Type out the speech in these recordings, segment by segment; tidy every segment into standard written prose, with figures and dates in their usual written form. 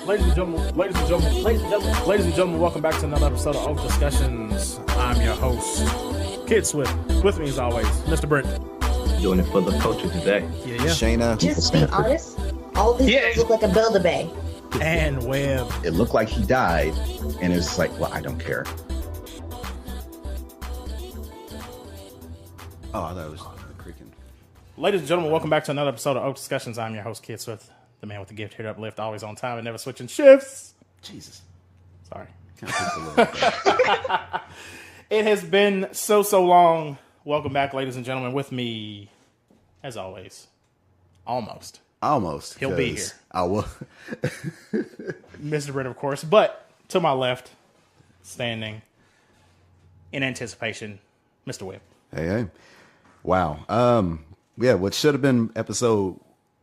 Ladies and gentlemen, welcome back to another episode of OafDiscussions. I'm your host, Kid Swift. With me as always, Mr. Brent. Doing it for the culture today. Yeah. Shayna. Just be honest, all these girls look like a Build-A-Bay. And Webb. It looked like he died, and it's like, well, I don't care. Oh, I thought it was creaking. Ladies and gentlemen, welcome back to another episode of OafDiscussions. I'm your host, Kid Swift, the man with the gift here to uplift, always on time and never switching shifts. Jesus. Sorry. Kind of a little bit. It has been so long. Welcome back, ladies and gentlemen, with me, as always, almost. He'll be here. I will. Mr. Brent, of course, but to my left, standing in anticipation, Mr. Webb. Hey. Wow. Yeah, what should have been episode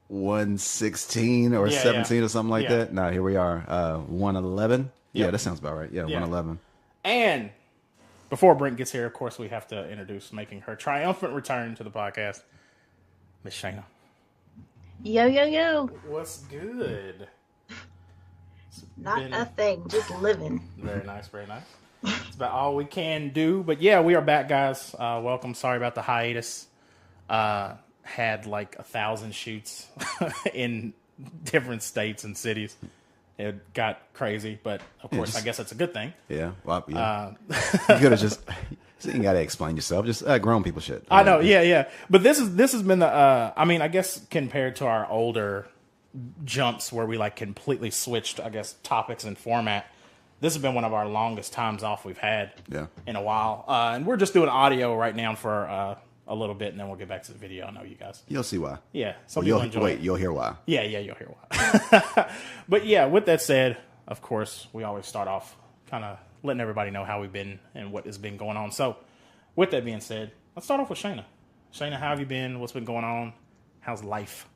116 or 17 or something like that. Nah, here we are. 111. Yep. Yeah, that sounds about right. Yeah, 111. And before Brent gets here, of course, we have to introduce making her triumphant return to the podcast, Miss Shayna. Yo. What's good? Not a thing, just living. Very nice. It's about all we can do. But yeah, we are back, guys. Welcome. Sorry about the hiatus. Had like 1,000 shoots in different states and cities. It got crazy, but of course, I guess that's a good thing. Yeah. Well, yeah. You could have just... You ain't got to explain yourself. Just grown people shit. I know. Yeah. But this has been the... I mean, I guess compared to our older jumps where we like completely switched, I guess, topics and format, this has been one of our longest times off we've had in a while. And we're just doing audio right now for a little bit, and then we'll get back to the video. I know you guys. You'll see why. Yeah. You'll hear why. Yeah, you'll hear why. But yeah, with that said, of course, we always start off kind of letting everybody know how we've been and what has been going on. So with that being said, let's start off with Shayna. Shayna, how have you been? What's been going on? How's life?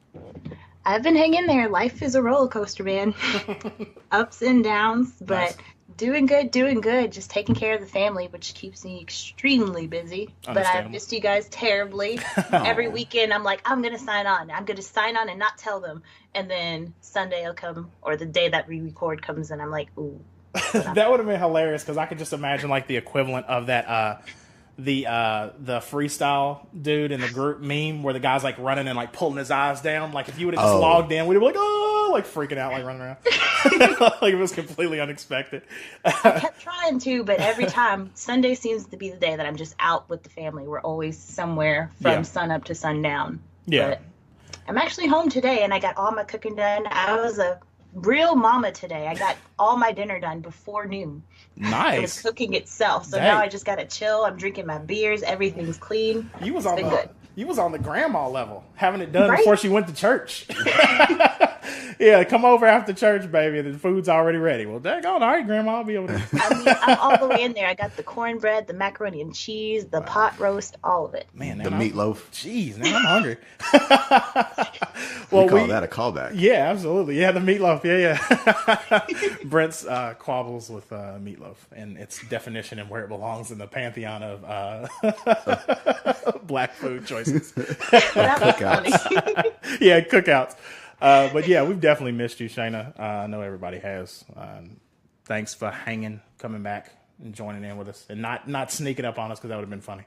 I've been hanging there. Life is a roller coaster, man. Ups and downs, but doing good. Just taking care of the family, which keeps me extremely busy. But I've missed you guys terribly. Every weekend, I'm like, I'm going to sign on. I'm going to sign on and not tell them. And then Sunday will come, or the day that we record comes, and I'm like, ooh. That would have been hilarious, because I could just imagine like the equivalent of that the freestyle dude in the group meme where the guy's like running and like pulling his eyes down. Like if you would have just logged in, we'd be like, oh, like freaking out, like running around. Like it was completely unexpected. I kept trying to, but every time Sunday seems to be the day that I'm just out with the family. We're always somewhere from sun up to sundown. Yeah. But I'm actually home today, and I got all my cooking done. I was a real mama today. I got all my dinner done before noon. Nice. The cooking itself. So now I just gotta chill. I'm drinking my beers. Everything's clean. You was on the grandma level, having it done before she went to church. Yeah, come over after church, baby. The food's already ready. Well, daggone, all right, grandma, I'll be able to. I mean, I'm all the way in there. I got the cornbread, the macaroni and cheese, the pot roast, all of it. Man, the meatloaf. Jeez, man, I'm hungry. Well, we call that a callback. Yeah, absolutely. Yeah, the meatloaf. Yeah. Brent's quabbles with meatloaf and its definition and where it belongs in the pantheon of black food choices. Cookouts. Yeah, cookouts. But yeah, we've definitely missed you, Shayna. I know everybody has. Thanks for hanging, coming back, and joining in with us, and not sneaking up on us, because that would have been funny.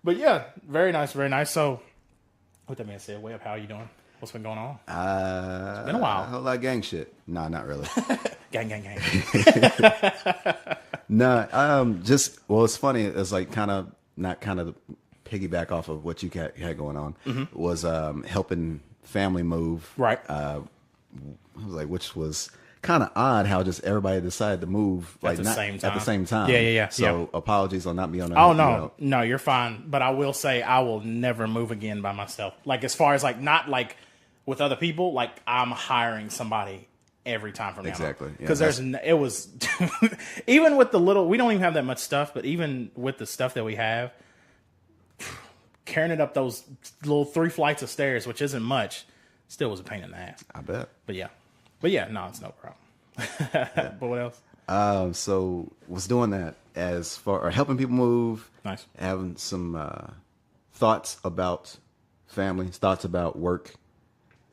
But yeah, very nice. So, with that being said, Webb, how are you doing? What's been going on? It's been a while. A whole lot of gang shit. Nah, not really. Gang. No, it's funny. It's like not piggyback off of what you had going on, was helping family move. Right. I was like, which was kind of odd how just everybody decided to move at the same time. Yeah. So apologies on not being on. Oh no, no, you're fine. But I will say I will never move again by myself. Like as far as like not like with other people, like I'm hiring somebody every time from now on. Exactly. Because it was even with the little, we don't even have that much stuff, but even with the stuff that we have, carrying it up those little 3 flights of stairs, which isn't much, still was a pain in the ass. I bet. But yeah, no, it's no problem. But what else? So was doing that as far or helping people move. Nice. Having some thoughts about family, thoughts about work.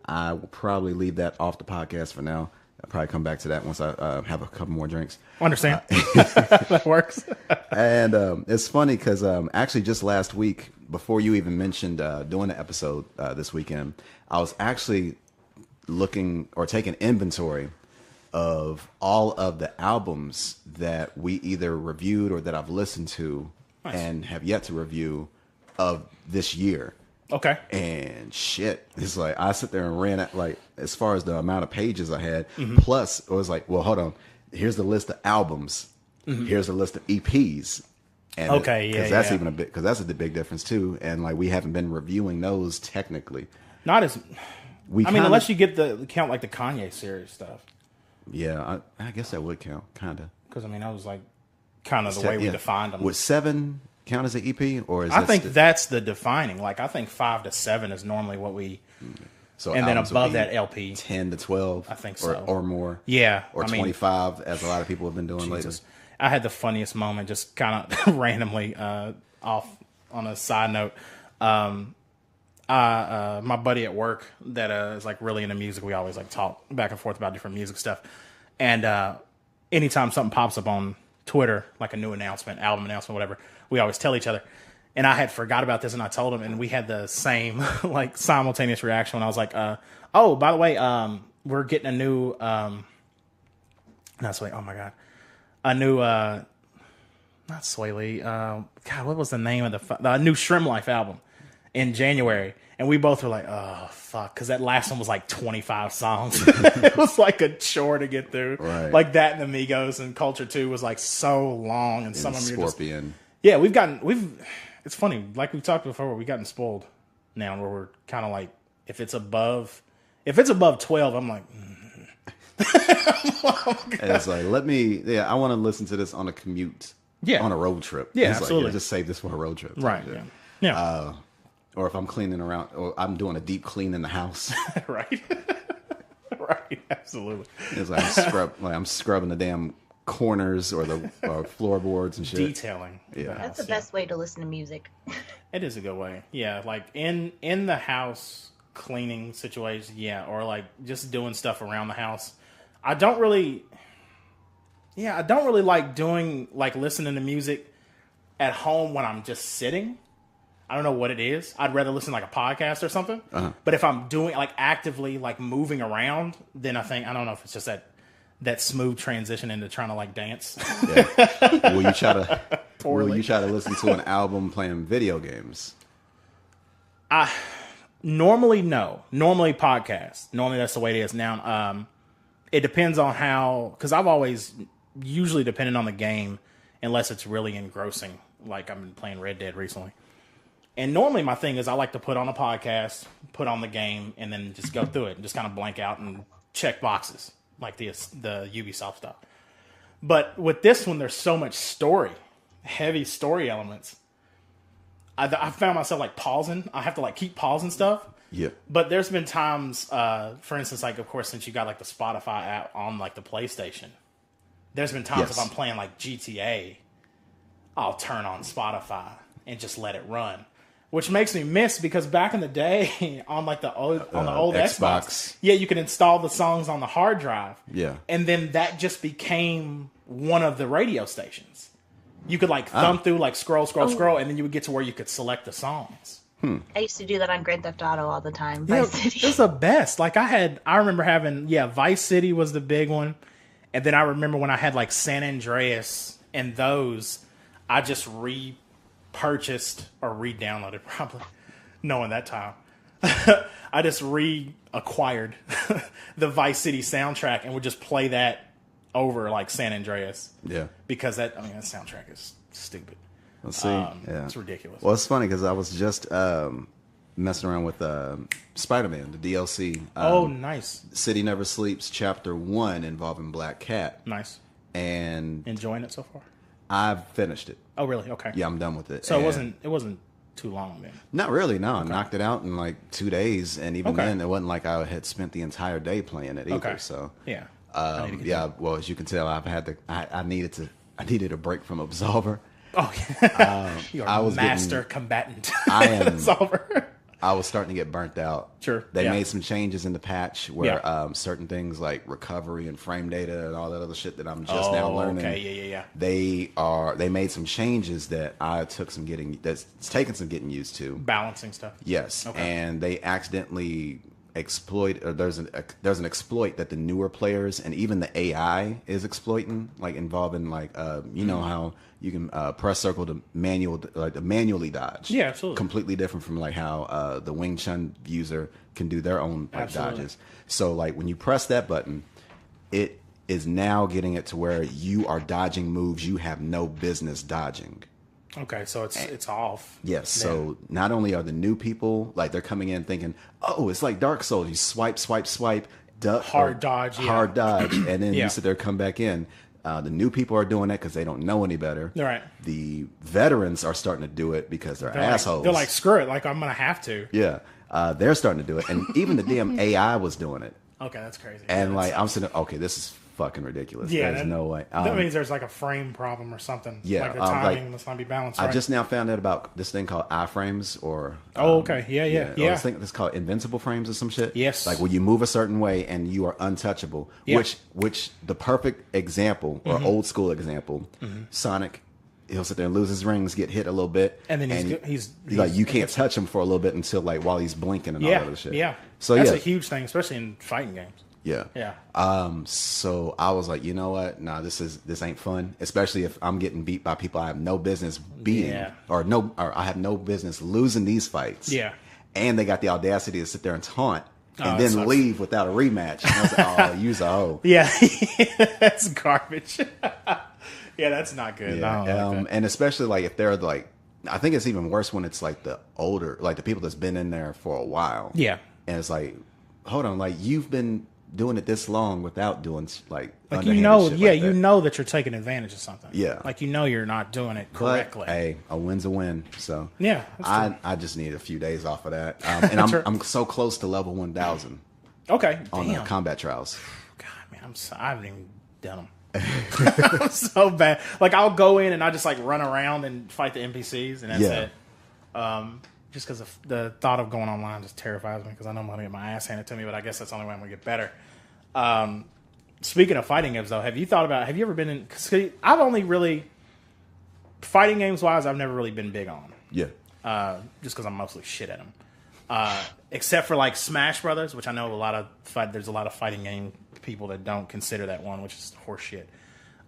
I will probably leave that off the podcast for now. I'll probably come back to that once I have a couple more drinks. Understand. That works. And it's funny because actually just last week, before you even mentioned doing the episode this weekend, I was actually looking or taking inventory of all of the albums that we either reviewed or that I've listened to and have yet to review of this year. Okay. And shit, it's like I sit there and ran at like as far as the amount of pages I had. Plus, it was like, well, hold on. Here's the list of albums. Here's the list of EPs. And because that's even a bit because that's a big difference too. And like we haven't been reviewing those technically. Not as. Unless you get the count like the Kanye series stuff. Yeah, I guess that would count, kind of. Because that was like kind of the way we defined them. Would 7 count as an EP, or is I think that's the defining. Like I think 5 to 7 is normally what we. So and then above that LP, 10 to 12, I think so, or more. Yeah, or 25, as a lot of people have been doing lately. I had the funniest moment, just kind of randomly off on a side note. My buddy at work that is like really into music, we always like talk back and forth about different music stuff. And anytime something pops up on Twitter, like a new announcement, album announcement, whatever, we always tell each other. And I had forgot about this, and I told him, and we had the same like simultaneous reaction when I was like, "Oh, by the way, we're getting a new not Sway. Oh my god, a new not Sway Lee. God, what was the name of the new Shrim Life album in January?" And we both were like, "Oh fuck," because that last one was like 25 songs. It was like a chore to get through. Right. Like that and Amigos and Culture 2 was like so long, and some of them Scorpion. Yeah, it's funny, like we talked before, we've gotten spoiled now where we're kind of like, if it's above 12, I'm like, And it's like, I want to listen to this on a commute. Yeah. On a road trip. Yeah, it's absolutely. Like, just save this for a road trip. Right. Yeah. Or if I'm cleaning around, or I'm doing a deep clean in the house. Right. Right. Absolutely. It's like I'm scrubbing the damn corners or the floorboards and shit. Detailing. Yeah. That's the best way to listen to music. It is a good way. Yeah. Like in the house cleaning situation. Yeah. Or like just doing stuff around the house. I don't really like doing, like listening to music at home when I'm just sitting. I don't know what it is. I'd rather listen to like a podcast or something. But if I'm doing like actively like moving around, then I don't know if it's just that smooth transition into trying to like dance. Yeah. Will you try to listen to an album playing video games? Normally no. Normally podcast. Normally that's the way it is now. It depends on how, because I've always usually depended on the game unless it's really engrossing. Like I've been playing Red Dead recently. And normally my thing is I like to put on a podcast, put on the game, and then just go through it and just kind of blank out and check boxes like the Ubisoft stuff. But with this one, there's so much heavy story elements. I found myself like pausing. I have to like keep pausing stuff. Yeah. But there's been times, for instance, like of course, since you got like the Spotify app on like the PlayStation, there's been times if I'm playing like GTA, I'll turn on Spotify and just let it run. Which makes me miss, because back in the day on like the old Xbox, you could install the songs on the hard drive. Yeah. And then that just became one of the radio stations. You could like thumb through, like scroll, and then you would get to where you could select the songs. I used to do that on Grand Theft Auto all the time. Yeah, Vice City. it was the best. Like I remember having, Vice City was the big one. And then I remember when I had like San Andreas and those, I just repurchased or re-downloaded, probably knowing that time. I just reacquired the Vice City soundtrack and would just play that over like San Andreas. Yeah. Because that soundtrack is stupid. Let's see. It's ridiculous. Well, it's funny because I was just messing around with SpiderMan, the DLC. Nice. City Never Sleeps, Chapter 1, involving Black Cat. Nice. And enjoying it so far? I've finished it. Oh, really? Okay. Yeah, I'm done with it. So it wasn't too long then? Not really, no. Okay. I knocked it out in like 2 days, and even then, it wasn't like I had spent the entire day playing it either. Okay. So yeah. Well, as you can tell, I needed a break from Absolver. Oh, yeah. You're a master combatant. I am. Absolver. I was starting to get burnt out. Sure. They made some changes in the patch where certain things like recovery and frame data and all that other shit that I'm just now learning. Okay, yeah. They made some changes that that's taken some getting used to. Balancing stuff. Yes. Okay. And they accidentally exploit, or there's an exploit that the newer players and even the AI is exploiting, like involving like you know how you can press circle to manually dodge. Yeah, absolutely. Completely different from like how the Wing Chun user can do their own like dodges. So like when you press that button, it is now getting it to where you are dodging moves you have no business dodging. Okay, so it's off. Yes. Yeah. So not only are the new people like they're coming in thinking, oh, it's like Dark Souls. You swipe, duck, hard dodge, and then you sit there, come back in. The new people are doing that because they don't know any better. Right. The veterans are starting to do it because they're assholes. They're like, screw it. Like, I'm going to have to. Yeah. They're starting to do it. And even the damn AI was doing it. Okay, that's crazy. And like, I'm sitting, okay, this is fucking ridiculous. Yeah, there's no way. That means there's like a frame problem or something. Yeah. Like the timing must not be balanced right. I just now found out about this thing called iframes or... okay. Yeah. This thing that's called invincible frames or some shit. Yes. Like when you move a certain way and you are untouchable. Yeah. Which the perfect example or old school example, Sonic, he'll sit there and lose his rings, get hit a little bit. And then he's like, you can't touch him for a little bit until like while he's blinking and all that other shit. Yeah. So that's a huge thing, especially in fighting games. Yeah. Yeah. So I was like, you know what? Nah, this ain't fun. Especially if I'm getting beat by people I have no business beating, or I have no business losing these fights. Yeah. And they got the audacity to sit there and taunt and then leave without a rematch. And I was like, oh, use a hoe. Yeah. That's garbage. Yeah, that's not good. Yeah. And especially like if they're like, I think it's even worse when it's like the older, like the people that's been in there for a while. Yeah. And it's like, hold on, like you've been doing it this long without doing like you know, shit you know that you're taking advantage of something. Yeah, like you know you're not doing it correctly. But, hey, a win's a win. So yeah, I just need a few days off of that, and I'm so close to level 1,000. Okay, on the combat trials. God, man, I haven't even done them. I'm so bad. Like I'll go in and I just like run around and fight the NPCs, and that's it. Just because the thought of going online just terrifies me because I know I'm going to get my ass handed to me, but I guess that's the only way I'm going to get better. Speaking of fighting games, though, have you ever been in... Cause I've only really... Fighting games-wise, I've never really been big on. Yeah. Just because I'm mostly shit at them. Except for, like, Smash Brothers, which I know there's a lot of fighting game people that don't consider that one, which is horseshit.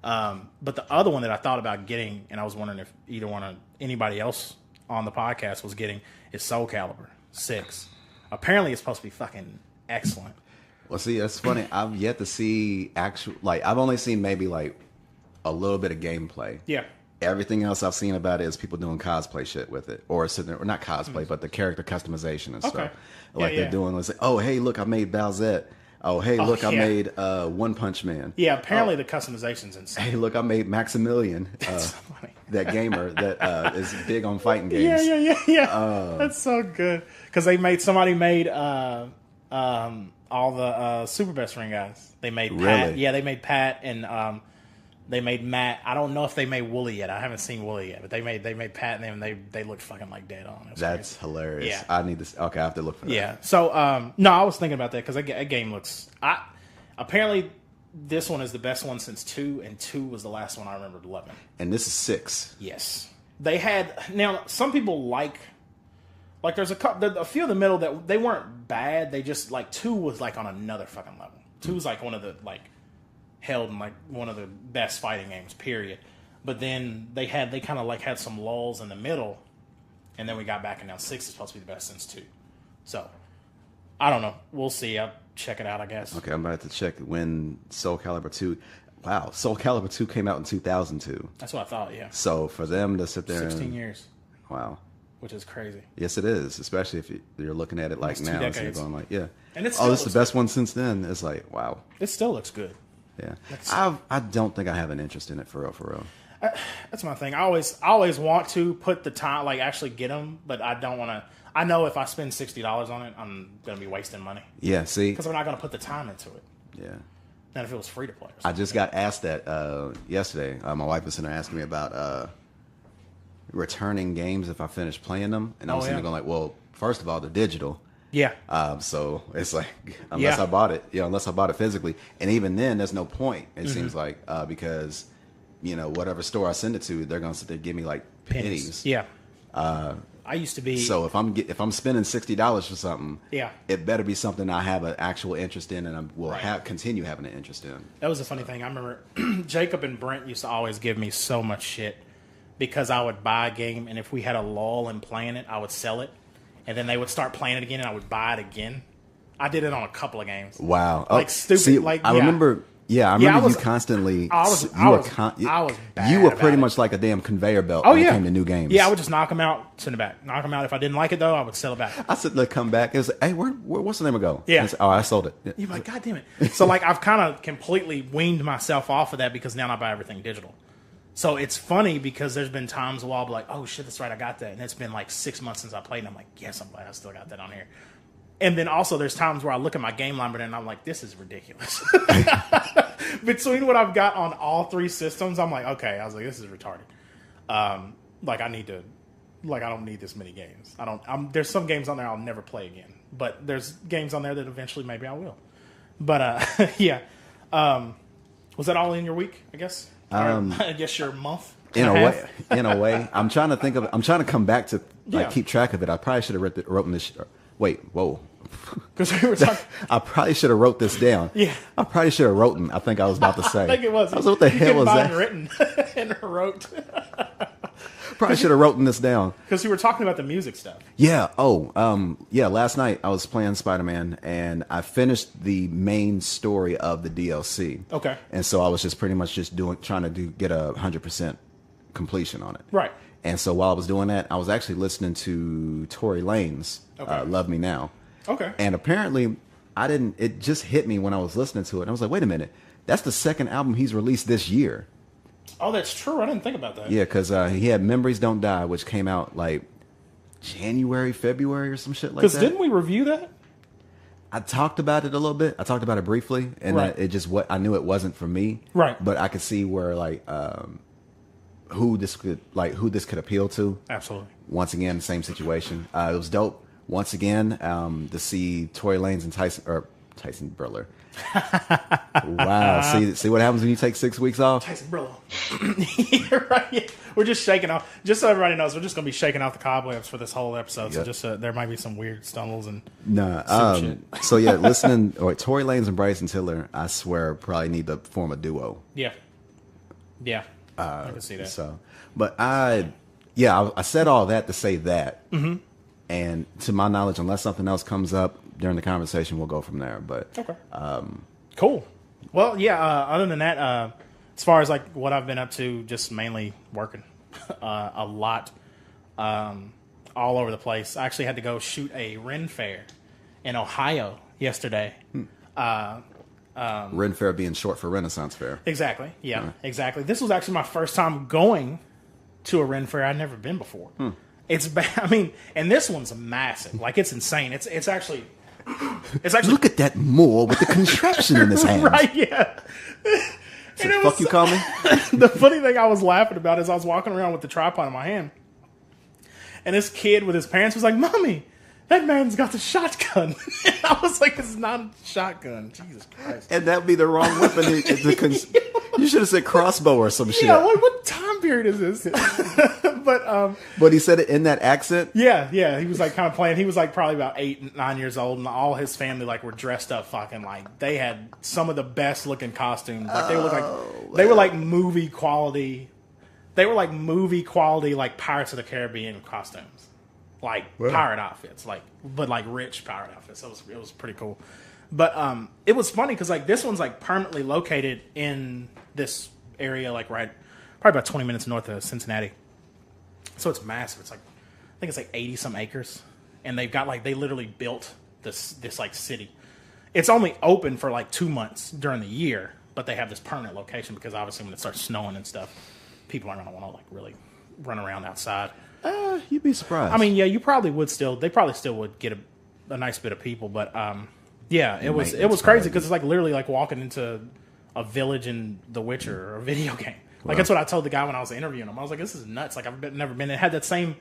But the other one that I thought about getting, and I was wondering if anybody else on the podcast was getting, is Soul Calibur 6. Apparently it's supposed to be fucking excellent. Well, see, that's funny. I've yet to see I've only seen maybe like a little bit of gameplay. Yeah. Everything else I've seen about it is people doing cosplay shit with it, or sitting there, or not cosplay, but the character customization and stuff. Like they're doing, let's say, oh hey, look, I made Bowsette. Oh hey, look, I made One Punch Man. Yeah, apparently the customization's insane. Hey, look, I made Maximilian. That's funny. That gamer that is big on fighting games. Yeah. That's so good because somebody made all the Super Best Friend guys. They made Pat. Really? Yeah, they made Pat and they made Matt. I don't know if they made Wooly yet. I haven't seen Wooly yet, but they made Pat and them. They looked fucking like dead on. That's crazy. Hilarious. Yeah. I need this. Okay, I have to look for that. Yeah. So no, I was thinking about that because that game looks. Apparently, this one is the best one since 2, and 2 was the last one I remembered loving. And this is 6. Yes, they had. Now some people like there's a few in the middle that they weren't bad. They just like 2 was like on another fucking level. 2 was like one of the held in like one of the best fighting games, period. But then they kind of like had some lulls in the middle, and then we got back, and now 6 is supposed to be the best since 2. So I don't know. We'll see. I'll check it out, I guess. Okay, I'm about to check when Soul Calibur 2. Wow, Soul Calibur 2 came out in 2002. That's what I thought. Yeah. So for them to sit there, 16 years. Wow. Which is crazy. Yes, it is. Especially if you're looking at it like now, and you're going like, yeah. And it's this is the best one since then. It's like, wow. It still looks good. Yeah, I don't think I have an interest in it for real. That's my thing. I always want to put the time, like actually get them, but I don't want to. I know if I spend $60 on it, I'm gonna be wasting money. Yeah, see, because I'm not gonna put the time into it. Yeah. And if it was free to play. I just got asked that yesterday. My wife was sitting there asking me about returning games if I finish playing them, and I was sitting there going like, well, first of all, they're digital. Yeah. So it's like unless I bought it, unless I bought it physically, and even then, there's no point. It seems like because whatever store I send it to, they're gonna sit there and give me like pennies. Yeah. I used to be. So if I'm spending $60 for something, yeah, it better be something I have an actual interest in, and I will continue having an interest in. That was a funny thing. I remember Jacob and Brent used to always give me so much shit because I would buy a game, and if we had a lull in playing it, I would sell it, and then they would start playing it again, and I would buy it again. I did it on a couple of games. Wow, like stupid. See, like I remember. Yeah, I remember you constantly. I was bad. You were pretty much like a damn conveyor belt when it came to new games. Yeah, I would just knock them out, send it back. Knock them out. If I didn't like it, though, I would sell it back. I said, "Let's come back." It was like, "Hey, what's the name of go?" Yeah. I sold it. Yeah. You're like, God damn it. So, like, I've kind of completely weaned myself off of that because now I buy everything digital. So it's funny because there's been times where I'll be like, oh, shit, that's right, I got that. And it's been like 6 months since I played, and I'm like, yes, I'm glad I still got that on here. And then also there's times where I look at my game library and I'm like, this is ridiculous. Between what I've got on all three systems, I'm like, okay. I was like, this is retarded. Like I don't need this many games. There's some games on there I'll never play again. But there's games on there that eventually maybe I will. But yeah. Was that all in your week, I guess? I guess your month. In a way. I'm trying to come back to keep track of it. I probably should have written this. Wait, whoa. Because we were talking. I probably should have wrote this down. Yeah. I probably should have written. I think I was about to say. I think it was. I was what the hell was that? Written and wrote. Probably should have written this down. Because you were talking about the music stuff. Yeah. Oh. Yeah. Last night I was playing Spider-Man and I finished the main story of the DLC. Okay. And so I was just pretty much trying to get 100% completion on it. Right. And so while I was doing that, I was actually listening to Tory Lanez, Love Me Now. Okay. And apparently, it just hit me when I was listening to it. And I was like, wait a minute. That's the second album he's released this year. Oh, that's true. I didn't think about that. Yeah, because he had Memories Don't Die, which came out like January, February or some shit like that. Because didn't we review that? I talked about it a little bit. I talked about it briefly. And I knew it wasn't for me. Right. But I could see where like... who this could appeal to. Absolutely. Once again, same situation. It was dope. Once again, to see Tory Lanez and Tyson Briller. Wow. See what happens when you take 6 weeks off? Tyson Briller. You're right. Yeah. We're just shaking off. Just so everybody knows, we're just going to be shaking off the cobwebs for this whole episode. Yep. So just there might be some weird stumbles and shit. So yeah, listening. Tory Lanez and Bryson Tiller, I swear, probably need to form a duo. Yeah. Yeah. I can see that. So, but I said all that to say that. Mm-hmm. And to my knowledge, unless something else comes up during the conversation, we'll go from there. But okay, cool. Well, yeah. Other than that, as far as like what I've been up to, just mainly working a lot, all over the place. I actually had to go shoot a Ren Faire in Ohio yesterday. Ren Faire being short for Renaissance Fair. Exactly. Yeah, exactly. This was actually my first time going to a Ren Faire. I'd never been before. It's bad. I mean, and this one's massive. Like, it's insane. It's actually. Look at that Moor with the contraption in his hand. Right, yeah. So fuck you call me? The funny thing I was laughing about is I was walking around with the tripod in my hand. And this kid with his parents was like, Mommy, that man's got the shotgun. And I was like, it's not a shotgun. Jesus Christ. And that'd be the wrong weapon. You should have said crossbow or some shit. Yeah, what time period is this? But he said it in that accent? Yeah. He was like kind of playing. He was like probably about 8, 9 years old, and all his family like were dressed up fucking like they had some of the best looking costumes. Like they were like movie quality. They were like movie quality like Pirates of the Caribbean costumes. Like pirate outfits, but rich pirate outfits. It was pretty cool. But it was funny because like this one's like permanently located in this area, like probably about 20 minutes north of Cincinnati. So it's massive. It's like I think it's like 80 some acres, and they've got like they literally built this like city. It's only open for like 2 months during the year, but they have this permanent location because obviously when it starts snowing and stuff, people aren't gonna want to like really run around outside. You'd be surprised. I mean, yeah, you probably would still. They probably still would get a nice bit of people, but yeah, it was crazy because it's like literally like walking into a village in The Witcher or a video game. Like that's what I told the guy when I was interviewing him. I was like, this is nuts. Like I've never been. It had that same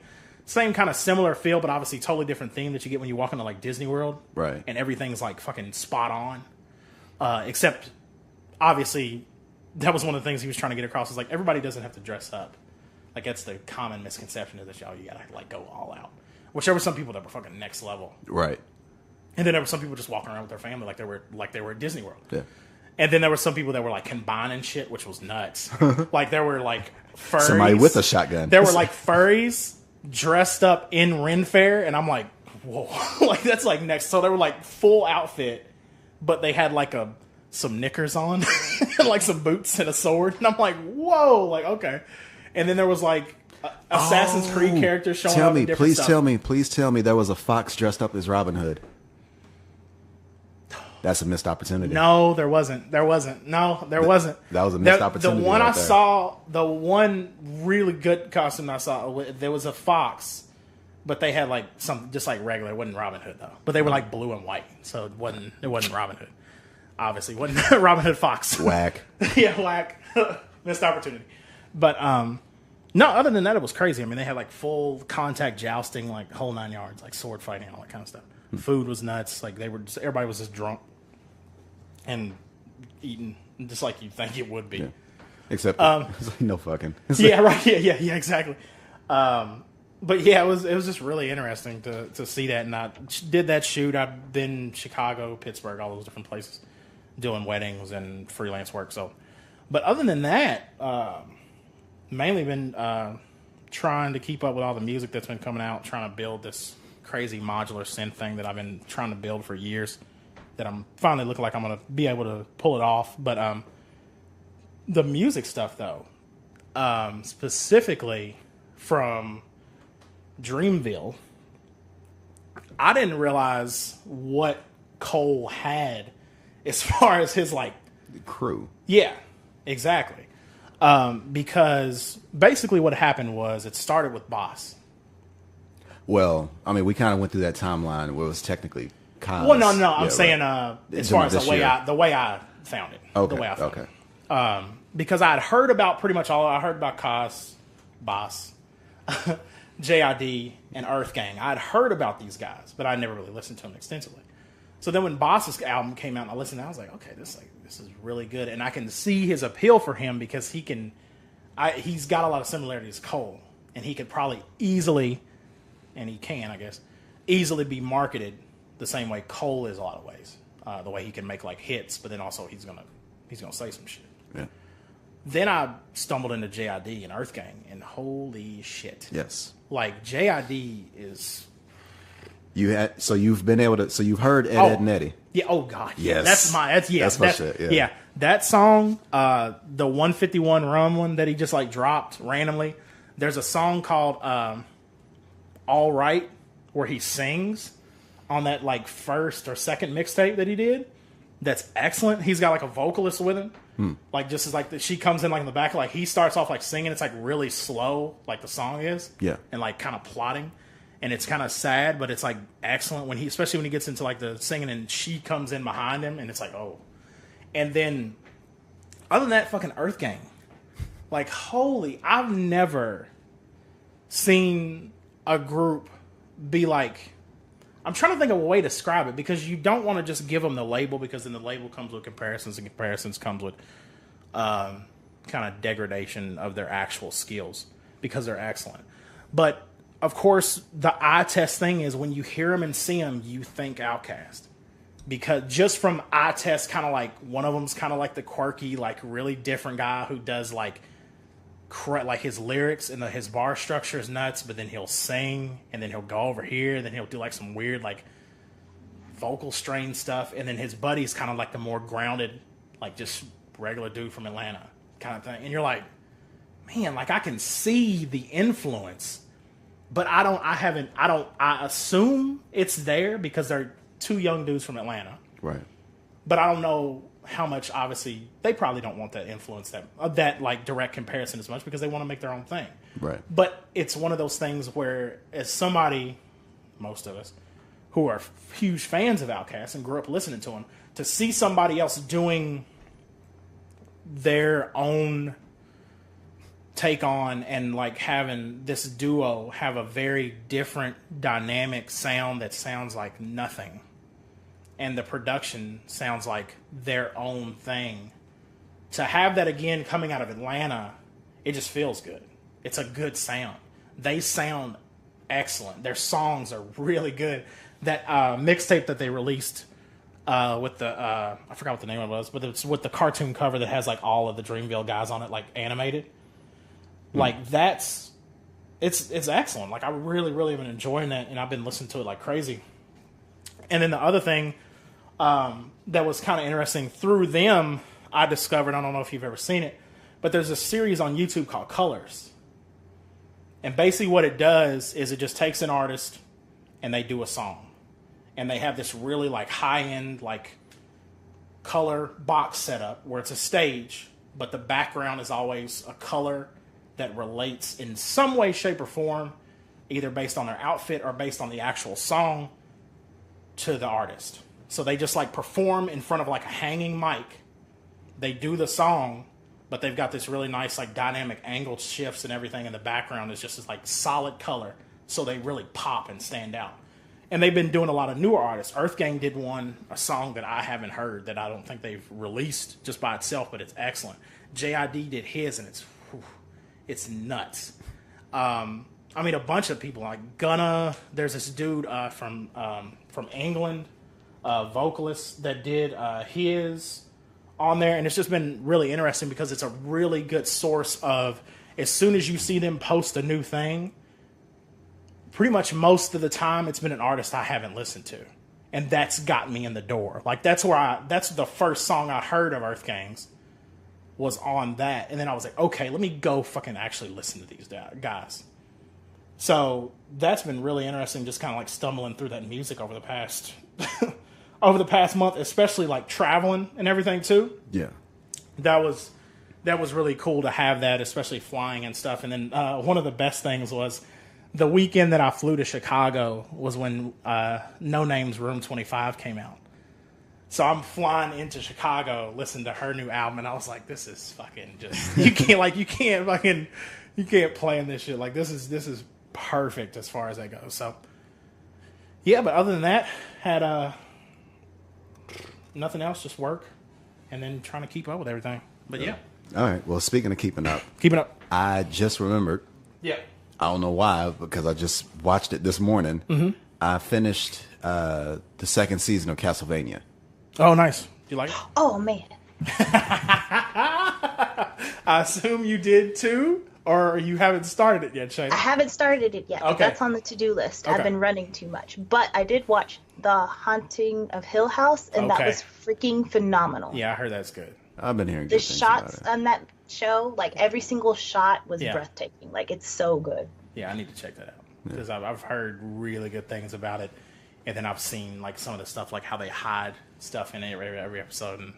same kind of similar feel, but obviously totally different theme that you get when you walk into like Disney World, Right. And everything's like fucking spot on. Except, obviously, that was one of the things he was trying to get across. Is like everybody doesn't have to dress up. Like that's the common misconception is that you gotta like go all out. Which there were some people that were fucking next level, Right. and then there were some people just walking around with their family like they were at Disney World. Yeah. And then there were some people that were like combining shit, which was nuts. Like there were like furries. Somebody with a shotgun. There were like furries dressed up in Ren Faire, and I'm like, whoa, like that's like next. So they were like full outfit, but they had like some knickers on, and like some boots and a sword, and I'm like, whoa, like okay. And then there was like Assassin's Creed characters showing up. Please tell me there was a fox dressed up as Robin Hood. That's a missed opportunity. No, there wasn't. There wasn't. No, there wasn't. That was a missed opportunity. The one right I there. saw, the one really good costume I saw, there was a fox, but they had like some just like regular. It wasn't Robin Hood though, but they were like blue and white, so it wasn't Robin Hood. Obviously, it wasn't Robin Hood fox. Whack. Yeah, whack. Missed opportunity. But no, other than that, it was crazy. I mean, they had like full contact jousting, like whole 9 yards, like sword fighting, all that kind of stuff. Food was nuts. Like everybody was just drunk and eating just like you'd think it would be. Yeah. Except it's like, no fucking. Yeah, right. Yeah, exactly. But yeah, it was just really interesting to see that. And I did that shoot. I've been Chicago, Pittsburgh, all those different places doing weddings and freelance work. So, but other than that, mainly been trying to keep up with all the music that's been coming out, trying to build this crazy modular synth thing that I've been trying to build for years that I'm finally looking like I'm going to be able to pull it off. But the music stuff, though, specifically from Dreamville, I didn't realize what Cole had as far as his, like... crew. Yeah, exactly. Because basically what happened was it started with Boss. Well, I mean, we kind of went through that timeline where it was technically Kaz. Well, no. I'm saying as far as the way I found it. Okay. The way I found it. Because I had heard about pretty much all. I heard about Kaz, Boss, JID, and Earth Gang. I had heard about these guys, but I never really listened to them extensively. So then when Boss's album came out and I listened, I was like, okay, this is really good, and I can see his appeal for him because he's got a lot of similarities to Cole, and he could probably easily. And he can, I guess, easily be marketed the same way Cole is a lot of ways. The way he can make like hits, but then also he's gonna say some shit. Yeah. Then I stumbled into JID and Earth Gang, and holy shit! Yes. Like JID is. You've been able to. So you've heard Ed and Eddie. Yeah. Oh God. Yes. That's my shit. Yeah. Yeah. That song, the 151 Rum one that he just like dropped randomly. There's a song called. All Right, where he sings on that like first or second mixtape that he did. That's excellent. He's got like a vocalist with him. Like just as like she comes in like in the back, like he starts off like singing. It's like really slow, like the song is. Yeah. And like kind of plotting, and it's kind of sad, but it's like excellent when especially when he gets into like the singing and she comes in behind him, and it's like oh. And then other than that, fucking Earth Gang, like holy, I've never seen a group be like, I'm trying to think of a way to describe it because you don't want to just give them the label because then the label comes with comparisons and comparisons comes with kind of degradation of their actual skills because they're excellent. But of course, the eye test thing is when you hear them and see them, you think Outcast because just from eye test, kind of like one of them's kind of like the quirky, like really different guy who does like his lyrics and his bar structure is nuts, but then he'll sing and then he'll go over here and then he'll do like some weird like vocal strain stuff, and then his buddy's kind of like the more grounded, like just regular dude from Atlanta kind of thing, and you're like, man, like I can see the influence, but I assume it's there because they're two young dudes from Atlanta, right? But I don't know how much. Obviously they probably don't want that influence, that like direct comparison as much because they want to make their own thing, right? But it's one of those things where as somebody, most of us who are huge fans of Outkast and grew up listening to them, to see somebody else doing their own take on and like having this duo have a very different dynamic sound that sounds like nothing, and the production sounds like their own thing. To have that again coming out of Atlanta, it just feels good. It's a good sound. They sound excellent. Their songs are really good. That mixtape that they released with the I forgot what the name of it was, but it's with the cartoon cover that has like all of the Dreamville guys on it, like animated. Like it's excellent. Like I really have been enjoying that, and I've been listening to it like crazy. And then the other thing that was kind of interesting through them, I discovered, I don't know if you've ever seen it, but there's a series on YouTube called Colors. And basically what it does is it just takes an artist and they do a song. And they have this really like high-end like color box setup where it's a stage, but the background is always a color that relates in some way, shape, or form, either based on their outfit or based on the actual song, to the artist. So they just like perform in front of like a hanging mic. They do the song, but they've got this really nice like dynamic angle shifts and everything in the background is just this like solid color. So they really pop and stand out. And they've been doing a lot of newer artists. Earth Gang did a song that I haven't heard that I don't think they've released just by itself, but it's excellent. JID did his, and it's nuts. I mean, a bunch of people like Gunna. There's this dude from England, vocalist that did his on there, and it's just been really interesting because it's a really good source of, as soon as you see them post a new thing, pretty much most of the time it's been an artist I haven't listened to, and that's got me in the door. Like that's the first song I heard of Earth Gang's was on that, and then I was like, okay, let me go fucking actually listen to these guys. So that's been really interesting, just kind of like stumbling through that music over the past month, especially like traveling and everything too. Yeah, that was really cool to have that, especially flying and stuff. And then one of the best things was the weekend that I flew to Chicago was when No Name's Room 25 came out. So I'm flying into Chicago, listening to her new album, and I was like, this is fucking just, you can't play in this shit. Like this is perfect as far as that goes. So yeah, but other than that, had nothing else, just work and then trying to keep up with everything. But yeah. All right. Well, speaking of keeping up, I just remembered. Yeah. I don't know why, because I just watched it this morning. Mm-hmm. I finished the second season of Castlevania. Oh, nice. You like it? Oh, man. I assume you did too, or you haven't started it yet, Shane? I haven't started it yet, but that's on the to-do list. Okay. I've been running too much. But I did watch The Haunting of Hill House, and that was freaking phenomenal. Yeah, I heard that's good. I've been hearing good things shots about it. on that show, like every single shot was breathtaking. Like it's so good. Yeah, I need to check that out because I've heard really good things about it, and then I've seen like some of the stuff, like how they hide stuff in every episode, and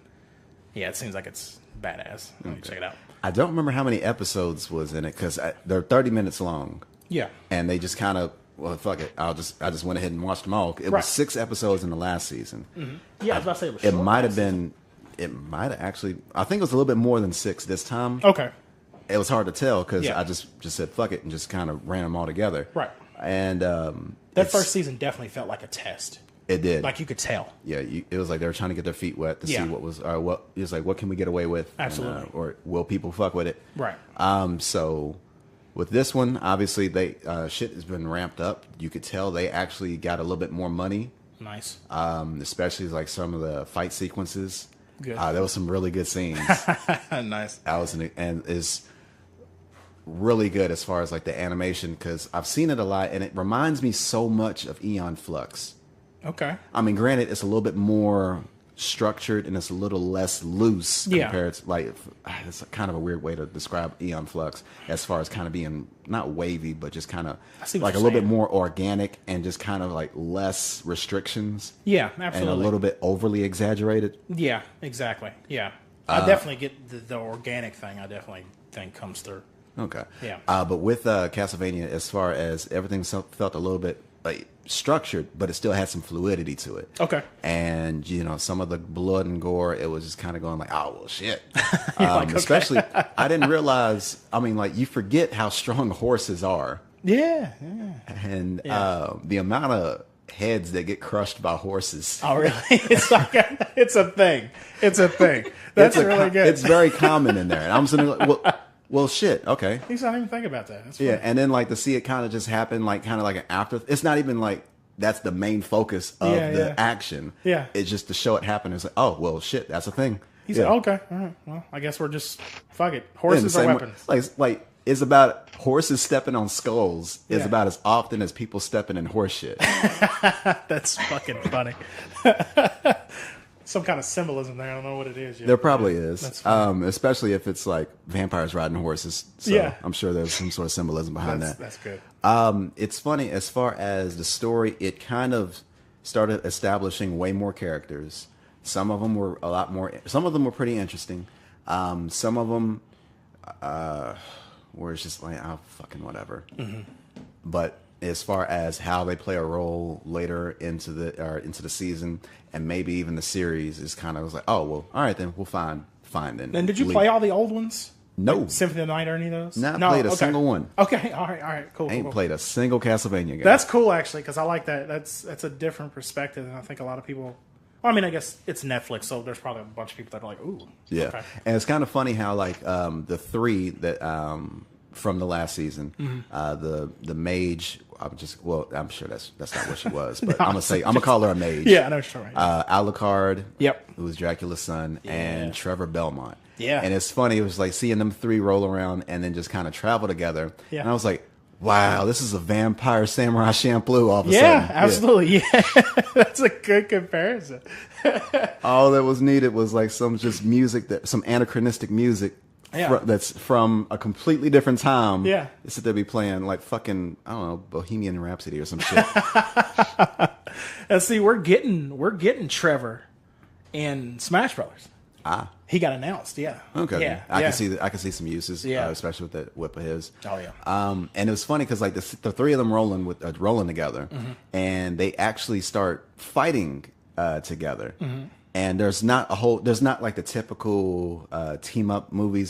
yeah, it seems like it's badass. I need to check it out. I don't remember how many episodes was in it because they're 30 minutes long. Yeah, and they just kind of, well, fuck it. I just went ahead and watched them all. It was 6 episodes in the last season. Mm-hmm. Yeah, I was about to say it was short. It might have actually. I think it was a little bit more than 6 this time. Okay. It was hard to tell because I just said fuck it and just kind of ran them all together. Right. And that first season definitely felt like a test. It did. Like you could tell. Yeah, it was like they were trying to get their feet wet to see what was, or what it was like. What can we get away with? Absolutely. And, or will people fuck with it? Right. So with this one, obviously they shit has been ramped up. You could tell they actually got a little bit more money. Nice. Especially like some of the fight sequences. Good. There was some really good scenes. Nice. And is really good as far as like the animation because I've seen it a lot and it reminds me so much of Aeon Flux. Okay. I mean, granted, it's a little bit more structured and it's a little less loose compared to like, it's kind of a weird way to describe Aeon Flux as far as kind of being not wavy, but just kind of like a little bit more organic and just kind of like less restrictions. Yeah, absolutely. And a little bit overly exaggerated. Yeah, exactly. Yeah. I definitely get the organic thing. I definitely think comes through. Okay. Yeah. But with Castlevania, as far as everything felt a little bit like structured, but it still had some fluidity to it. Okay. And, you know, some of the blood and gore, it was just kind of going like, oh, well, shit. Like, okay. Especially, I didn't realize, I mean, like, you forget how strong horses are. Yeah. And the amount of heads that get crushed by horses. Oh, really? It's like it's a thing. It's a thing. That's really good. It's very common in there. And I'm sitting like, well, shit, okay. He's not even thinking about that. That's funny. Yeah, and then like to see it kind of just happen, like kind of like an after. It's not even like that's the main focus of the action. Yeah. It's just to show it happen. It's like, oh, well, shit, that's a thing. He said, okay, all right, well, I guess we're just, fuck it. Horses are weapons. Like it's about horses stepping on skulls is about as often as people stepping in horse shit. That's fucking funny. Some kind of symbolism there. I don't know what it is yet. There probably is. That's especially if it's like vampires riding horses. So I'm sure there's some sort of symbolism behind that. That's good. It's funny, as far as the story, it kind of started establishing way more characters. Some of them were some of them were pretty interesting. Some of them where it's just like, oh, fucking whatever. Mm-hmm. But as far as how they play a role later into the season and maybe even the series is kind of was like, oh, well, all right, then we'll fine then. And did you play all the old ones? No. Like Symphony of the Night or any of those? Not played a single one. Okay, all right, cool. Ain't played a single Castlevania game. That's cool, actually, because I like that. That's a different perspective, and I think a lot of people... Well, I mean, I guess it's Netflix, so there's probably a bunch of people that are like, ooh. Yeah. Okay. And it's kind of funny how, like, the three that from the last season, the Mage, I'm sure that's not what she was, but I'm gonna call her a Mage. Yeah, I know what you're talking about. Alucard, yep, who was Dracula's son, and Trevor Belmont. Yeah. And it's funny, it was like seeing them three roll around and then just kind of travel together. Yeah. And I was like, wow, this is a vampire samurai Champloo all of a sudden. Yeah, absolutely. Yeah. That's a good comparison. All that was needed was like some anachronistic music that's from a completely different time. Yeah. It's that they'd be playing like fucking, I don't know, Bohemian Rhapsody or some shit. And see, we're getting Trevor in Smash Brothers. He got announced, Okay. Yeah. I can see some uses, especially with that whip of his. Oh yeah. And it was funny because like the three of them rolling together, and they actually start fighting together. Mm-hmm. And there's not like the typical team up movies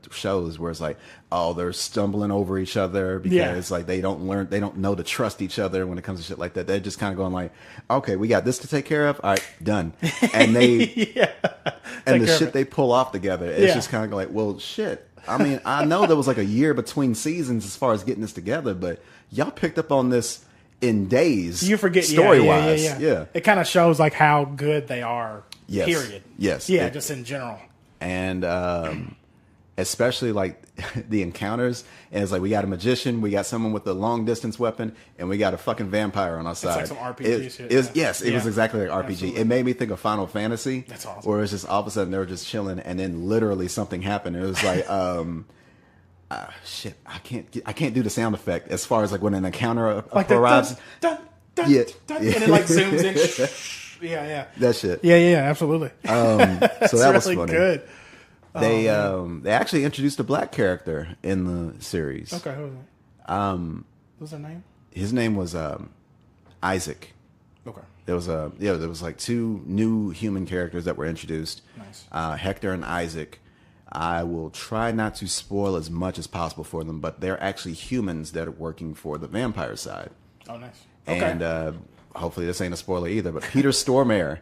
shows where it's like, oh, they're stumbling over each other because like they don't know to trust each other when it comes to shit like that. They're just kind of going like, okay, we got this to take care of. All right, done. And they and the shit they pull off together, it's just kind of like, well, shit. I mean, I know there was like a year between seasons as far as getting this together, but y'all picked up on this in days. You forget story wise. Yeah. It kind of shows like how good they are. Yes. Period. Yes. Yeah, just in general. And especially like the encounters, and it's like we got a magician, we got someone with a long distance weapon, and we got a fucking vampire on our side. It's like some RPG shit. It was exactly like RPG. Absolutely. It made me think of Final Fantasy. That's awesome. Where it's just all of a sudden they were just chilling, and then literally something happened. It was like shit, I can't do the sound effect as far as like when an encounter like arrives. Dun, dun, and it like zooms in. Yeah. That shit. Yeah, absolutely. So that really was funny. Good. They actually introduced a black character in the series. Okay, who was it? What was her name? His name was Isaac. Okay. There was like two new human characters that were introduced. Nice. Hector and Isaac. I will try not to spoil as much as possible for them, but they're actually humans that are working for the vampire side. Oh, nice. Okay. And hopefully this ain't a spoiler either, but Peter Stormare.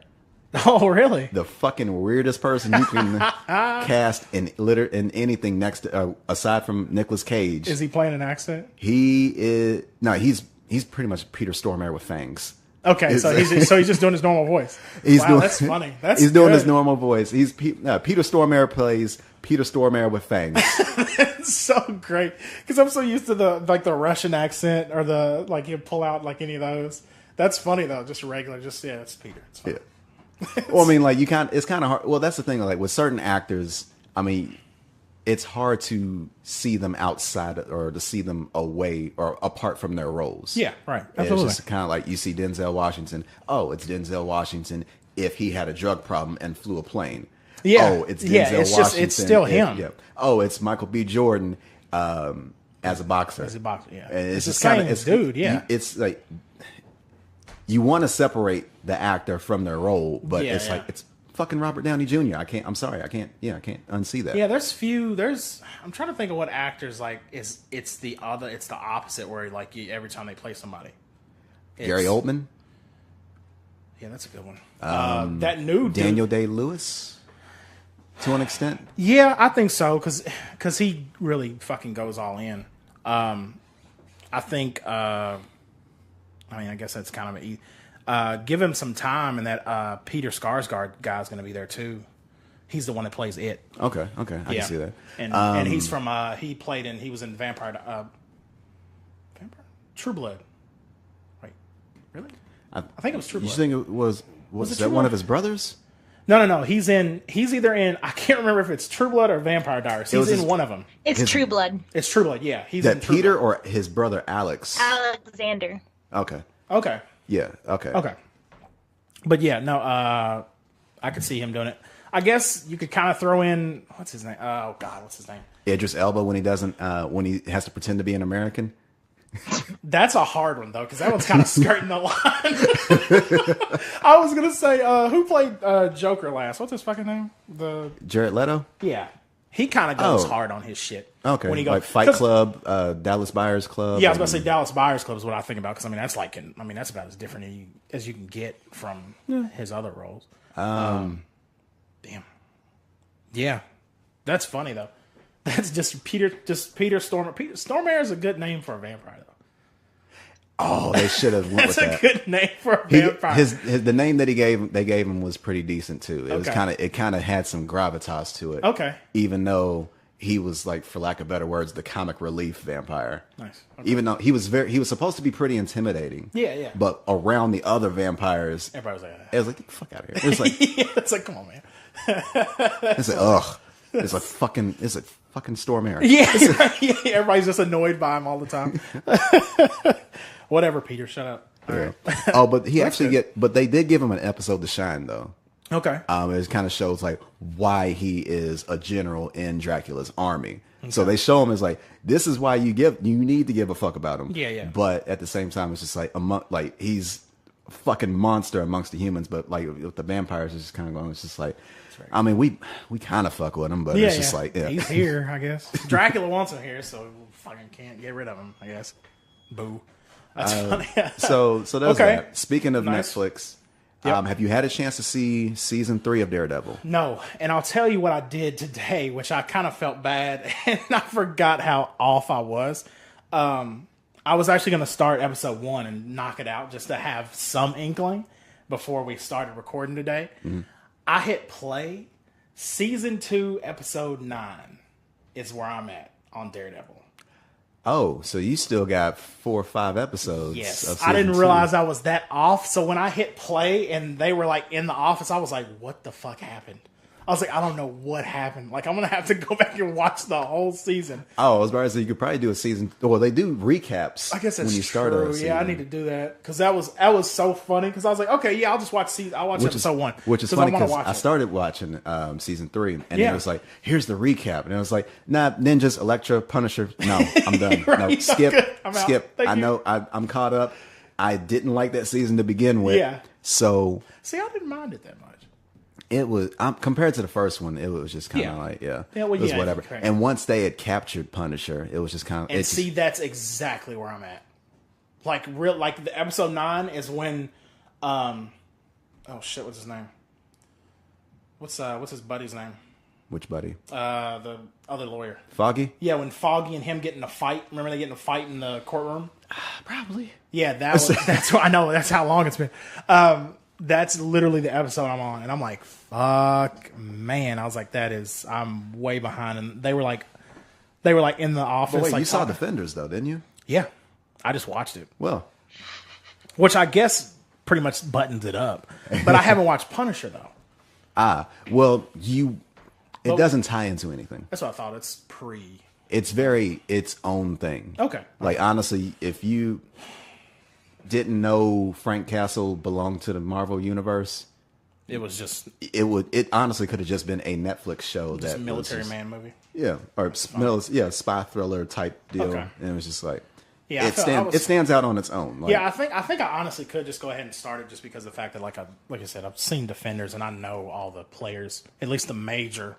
Oh, really? The fucking weirdest person you can cast in anything next to, aside from Nicolas Cage. Is he playing an accent? He's pretty much Peter Stormare with fangs. Okay, so he's just doing his normal voice. That's funny. He's doing his normal voice. Peter Stormare plays Peter Stormare with fangs. It's so great because I'm so used to the Russian accent or the like you pull out like any of those. That's funny though. Just regular. It's Peter. It's funny. Yeah. Well, I mean, like it's kind of hard. Well, that's the thing. Like with certain actors, I mean, it's hard to see them outside or to see them away or apart from their roles. Yeah, right. Absolutely. It's just kind of like you see Denzel Washington. Oh, it's Denzel Washington if he had a drug problem and flew a plane. Yeah. Oh, it's Denzel Washington. It's still him. Yeah. Oh, it's Michael B. Jordan as a boxer. As a boxer, yeah. And it's just the kind same of dude. Yeah. It's like you want to separate the actor from their role, but it's like it's fucking Robert Downey Jr. I'm sorry, I can't unsee that. Yeah, I'm trying to think of what actors like it's the opposite where like every time they play somebody. Gary Oldman. Yeah, that's a good one. That new Daniel Day-Lewis, to an extent. Yeah, I think so because he really fucking goes all in. I think. I guess that's kind of give him some time, and that Peter Skarsgård guy's going to be there too. He's the one that plays it. Okay, I can see that. And he's from he was in Vampire True Blood. Wait, really? I think it was True Blood. You think it was that one of his brothers? No. He's either in, I can't remember if it's True Blood or Vampire Diaries. He's in one of them. It's True Blood. It's True Blood. Yeah, he's that in True Peter Blood. or his brother Alex. Alexander. Okay. Yeah. Okay. But yeah, no. I could see him doing it. I guess you could kind of throw in what's his name? Oh God, what's his name? Idris Elba when he doesn't when he has to pretend to be an American. That's a hard one though, because that one's kind of skirting the line. I was gonna say who played Joker last? What's his fucking name? Jared Leto. Yeah, he kind of goes hard on his shit. Okay, when he goes, like Fight Club, Dallas Buyers Club. Yeah, I was about to say Dallas Buyers Club is what I think about because that's that's about as different as you can get from his other roles. Damn. Yeah, that's funny though. That's just Peter Stormare. Stormare is a good name for a vampire, though. Oh, they should have went with that. That's a good name for a vampire. The name that they gave him was pretty decent too. It kind of had some gravitas to it. Okay. Even though he was like, for lack of better words, the comic relief vampire. Nice. Okay. Even though he was supposed to be pretty intimidating. Yeah. But around the other vampires, everybody was like, it was like, get the fuck out of here. It was like, it's like, come on, man. It's like, ugh. It's like fucking Stormare. Yeah, everybody's just annoyed by him all the time. Whatever, Peter, shut up. All right. Oh, but but they did give him an episode to shine though. Okay. It kind of shows like why he is a general in Dracula's army. Okay. So they show him as like, this is why you need to give a fuck about him. Yeah. But at the same time, it's just like he's a fucking monster amongst the humans. But like with the vampires, it's just kind of going. It's just like. I mean, we kind of fuck with him, but it's just like, he's here, I guess. Dracula wants him here, so we fucking can't get rid of him, I guess. Boo. That's funny. so that's that. Speaking of Netflix, have you had a chance to see season 3 of Daredevil? No, and I'll tell you what I did today, which I kind of felt bad, and I forgot how off I was. I was actually going to start episode 1 and knock it out just to have some inkling before we started recording today. Mm-hmm. I hit play. Season 2, episode 9 is where I'm at on Daredevil. Oh, so you still got 4 or 5 episodes. Yes. I didn't realize I was that off. So when I hit play and they were like in the office, I was like, what the fuck happened? I was like, I don't know what happened. Like, I'm going to have to go back and watch the whole season. Oh, I was about to say, you could probably do a season. Well, they do recaps. I guess that's when you start a season. Yeah, I need to do that. Because that was so funny. Because I was like, okay, yeah, I'll just watch episode 1. Which is funny because I started watching season 3. And it was like, here's the recap. And it was like, nah, Ninjas, Elektra, Punisher. No, I'm done. Right, no, skip. I know, I'm caught up. I didn't like that season to begin with. Yeah. So. See, I didn't mind it that much. It was compared to the first one. It was just kind of like it was whatever. And once they had captured Punisher, it was just kind of. And see, that's exactly where I'm at. Like the episode 9 is when, oh shit, what's his name? What's his buddy's name? Which buddy? The other lawyer. Foggy. Yeah, when Foggy and him get in a fight. Remember they get in a fight in the courtroom? Probably. Yeah, that's what I know. That's how long it's been. That's literally the episode I'm on, and I'm like, fuck, man. I was like, I'm way behind. And they were like in the office. But wait, like, you saw Defenders though, didn't you? Yeah, I just watched it. Well, which I guess pretty much buttons it up. But I haven't watched Punisher though. Well, it doesn't tie into anything. That's what I thought. It's very its own thing. Okay. Like honestly, if you didn't know Frank Castle belonged to the Marvel Universe, it honestly could have just been a Netflix show just that a military man movie. Yeah, or spy thriller type deal. Okay. And it was just like, Yeah, it stands out on its own. Like, yeah, I think I honestly could just go ahead and start it just because of the fact that like I said, I've seen Defenders and I know all the players, at least the major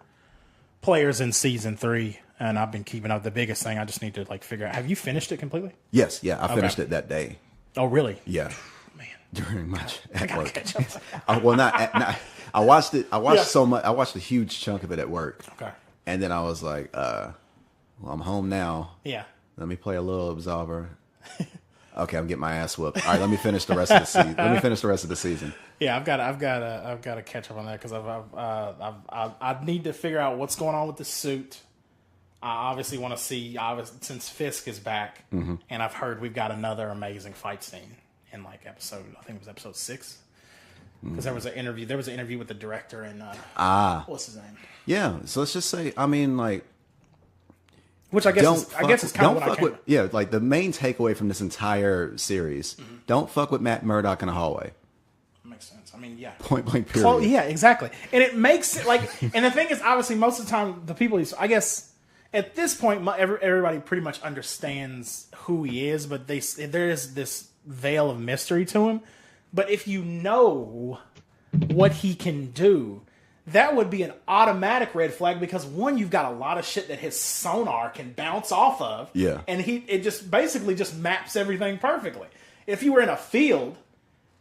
players in season 3, and I've been keeping up. The biggest thing I just need to like figure out. Have you finished it completely? Yes, yeah, I finished it that day. Oh, really? Yeah, man, during much I at work. catch up. I watched it. I watched so much. I watched a huge chunk of it at work. Okay. And then I was like, well, I'm home now. Yeah. Let me play a little Absolver. Okay, I'm getting my ass whooped. All right, let me finish the rest of the season. Let me finish the rest of the season. Yeah, I've got to catch up on that because I need to figure out what's going on with the suit. I obviously want to see since Fisk is back, and I've heard we've got another amazing fight scene in like episode. I think it was episode 6 because there was an interview. There was an interview with the director and what's his name? Yeah, so let's just say, I mean, like. Which I guess is kind of what I came with. Yeah, like the main takeaway from this entire series: don't fuck with Matt Murdock in a hallway. Makes sense. I mean, yeah, point blank period. Yeah, exactly. And it makes it like, and the thing is, obviously, most of the time, the people I guess at this point, everybody pretty much understands who he is, but there is this veil of mystery to him. But if you know what he can do, that would be an automatic red flag because one, you've got a lot of shit that his sonar can bounce off of. Yeah. And it just basically just maps everything perfectly. If you were in a field,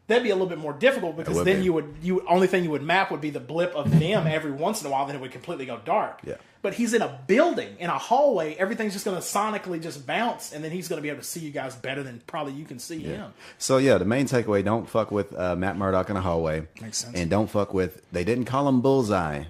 that'd be a little bit more difficult because then you only thing you would map would be the blip of them every once in a while, then it would completely go dark. Yeah. But he's in a building, in a hallway, everything's just going to sonically just bounce, and then he's going to be able to see you guys better than probably you can see him. So, yeah, the main takeaway, don't fuck with Matt Murdock in a hallway. Makes sense. And don't fuck with, they didn't call him Bullseye.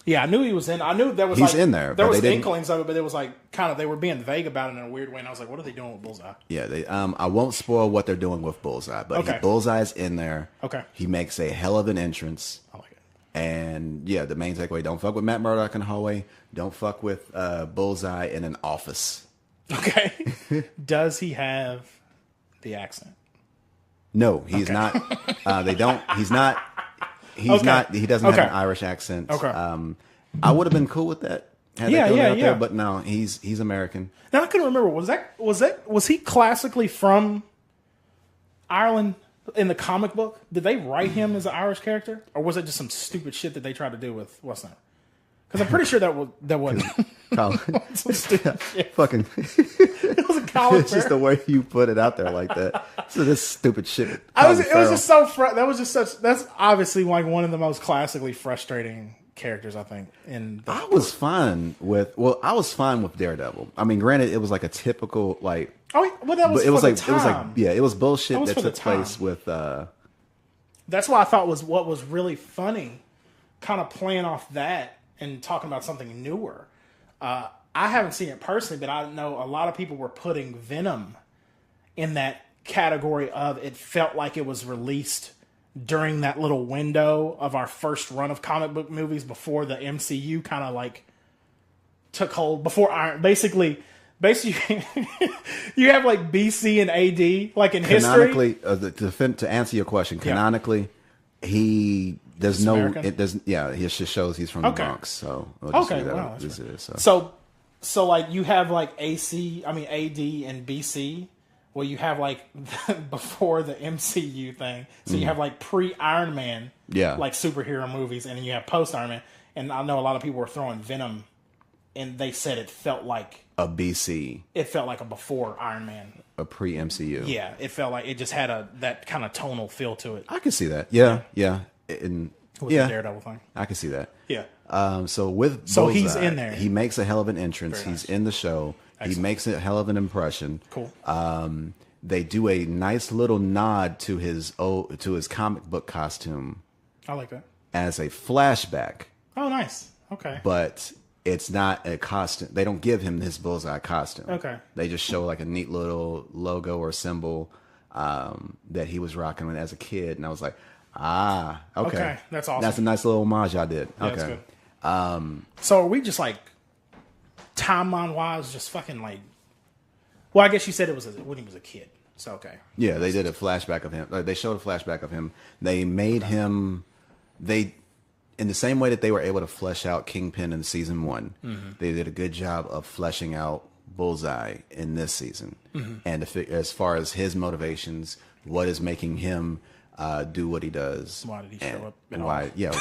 Yeah, I knew he was in. I knew there was He's in there. There was inklings of it, but it was like kind of, they were being vague about it in a weird way, and I was like, what are they doing with Bullseye? Yeah, I won't spoil what they're doing with Bullseye, but Bullseye's in there. Okay. He makes a hell of an entrance. I like it. And yeah, the main takeaway: don't fuck with Matt Murdock in the hallway. Don't fuck with Bullseye in an office. Okay. Does he have the accent? No, he's not. They don't. He's not. He's not. He doesn't have an Irish accent. Okay. I would have been cool with that. Had that out there, but no, he's American. Now I couldn't remember. Was he classically from Ireland? In the comic book, did they write him as an Irish character, or was it just some stupid shit that they tried to do with what's that? Because I'm pretty sure that wasn't. Some stupid shit. Fucking. It was a Calibur. It's just the way you put it out there like that. So this stupid shit. It was just so. That was just such. That's obviously like one of the most classically frustrating characters, I think. I was fine with. Well, I was fine with Daredevil. I mean, granted, it was like a typical like. Oh, well, that was. It was for like the time. it was like it was bullshit that took time. place with. That's why I thought what was really funny, kind of playing off that and talking about something newer. I haven't seen it personally, but I know a lot of people were putting Venom in that category of it felt like it was released during that little window of our first run of comic book movies before the MCU kind of like took hold. Before Iron, basically, you have like BC and AD like in history. To answer your question, canonically, he there's it doesn't. Yeah, it just shows he's from the Bronx. So So like you have like AD and BC. Well, you have like before the MCU thing. So you have like pre-Iron Man, like superhero movies, and then you have post-Iron Man. And I know a lot of people were throwing Venom, and they said it felt like a BC. It felt like a before Iron Man, a pre-MCU. Yeah, it felt like it just had that kind of tonal feel to it. I can see that. Yeah. And with the Daredevil thing, I can see that. Yeah. So Bullseye, he's in there. He makes a hell of an entrance. Very nice. He's in the show. Excellent. He makes a hell of an impression. Cool. They do a nice little nod to his comic book costume. I like that. As a flashback. Oh, nice. Okay. But it's not a costume. They don't give him his Bullseye costume. Okay. They just show like a neat little logo or symbol that he was rocking as a kid, and I was like, okay. Okay, that's awesome. That's a nice little homage I did. Yeah, okay. That's good. So are we just like timeline wise, just fucking like? Well, I guess you said it was when he was a kid. So okay. Yeah, they did a flashback of him. They showed a flashback of him. They made him. In the same way that they were able to flesh out Kingpin in season 1, they did a good job of fleshing out Bullseye in this season, and as far as his motivations, what is making him do what he does? Why did he show up? And why? Yeah,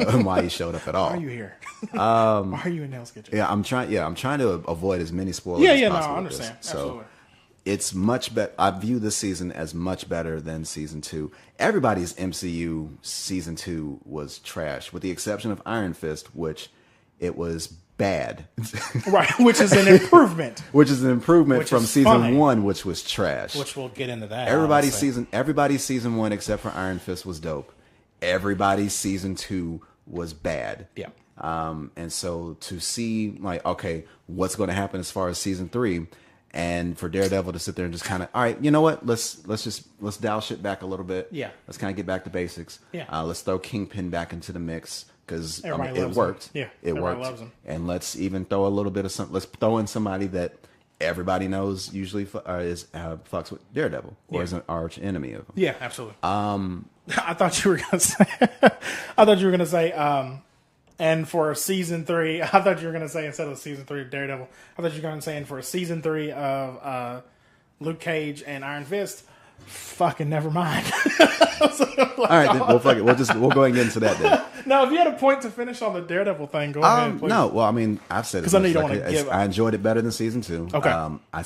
and why he showed up at all? Why are you here? Why are you in Hell's Kitchen? Yeah, I'm trying to avoid as many spoilers. Yeah, as no, possible I with this. understand. So Absolutely. it's much better. I view this season as much better than season 2. Everybody's MCU season 2 was trash, with the exception of Iron Fist, which it was bad. Right, which is an improvement. Which is an improvement Which from is season funny. 1, which was trash. Which we'll get into that. Everybody's honestly. season 1 except for Iron Fist was dope. Everybody's season 2 was bad. Yeah. And so to see like, okay, what's going to happen as far as season 3, and for Daredevil to sit there and just kind of, all right, you know what? Let's dial shit back a little bit. Yeah. Let's kind of get back to basics. Yeah. Let's throw Kingpin back into the mix because it loves worked. him. Yeah. It Everybody worked. loves him. And let's even throw a little bit of something. Let's throw in somebody that everybody knows usually fucks with Daredevil or is an arch enemy of him. Yeah, absolutely. I thought you were gonna say. And for season 3, I thought you were gonna say instead of season 3 of Daredevil, I thought you were gonna say for season 3 of Luke Cage and Iron Fist. Fucking never mind. All right, then, well, fuck it. We'll go ahead and get into that then. No, if you had a point to finish on the Daredevil thing, go ahead, please. No, well, I mean, I've said it 'Cause I know you don't wanna give- I enjoyed it better than season 2. Okay. I'd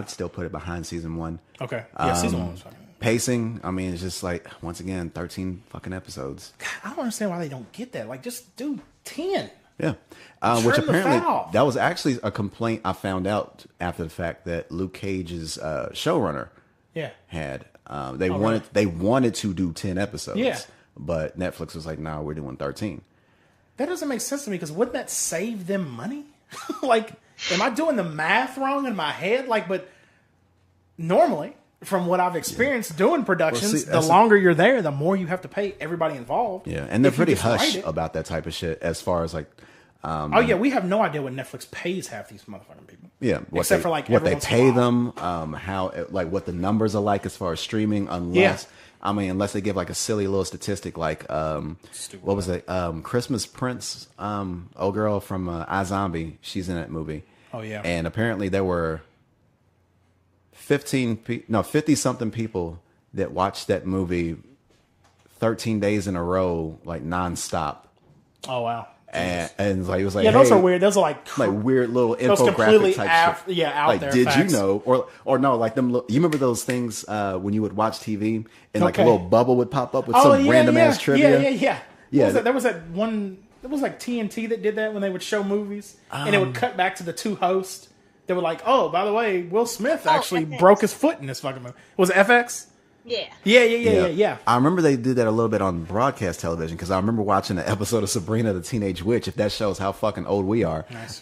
still put it behind season 1. Okay. Yeah, season 1 was fucking. Pacing, I mean, it's just like, once again, 13 fucking episodes. I don't understand why they don't get that. Like, just do 10. Yeah. Trim Which the apparently, fat off. that was actually a complaint I found out after the fact that Luke Cage's showrunner Yeah. had. Really? They wanted to do 10 episodes. Yeah. But Netflix was like, nah, we're doing 13. That doesn't make sense to me because wouldn't that save them money? Like, am I doing the math wrong in my head? Like, but normally, from what I've experienced doing productions, the longer you're there, the more you have to pay everybody involved. Yeah, and they're If you pretty just write hush it. about that type of shit as far as like, Oh yeah, we have no idea what Netflix pays half these motherfucking people. yeah, Except for, like, what every they once in a pay while. them, how like what the numbers are like as far as streaming. Unless unless they give like a silly little statistic like what was it? Christmas Prince, old girl from iZombie, she's in that movie. Oh yeah, And apparently there were 50 something people that watched that movie 13 days in a row, like nonstop. oh wow. And like it was like, Yeah, those hey, are weird. Those are like weird little those completely infographic type out shit. out Like, there. did facts. you know? Or no, like them. You remember those things when you would watch TV and like a Okay. little bubble would pop up with some random ass trivia. Yeah. Yeah, There was that one. It was like TNT that did that when they would show movies, and it would cut back to the two hosts. They were like, "Oh, by the way, Will Smith actually FX. broke his foot in this fucking movie." Was it FX? Yeah. Yeah. I remember they did that a little bit on broadcast television because I remember watching an episode of Sabrina the Teenage Witch. If that shows how fucking old we are. Nice.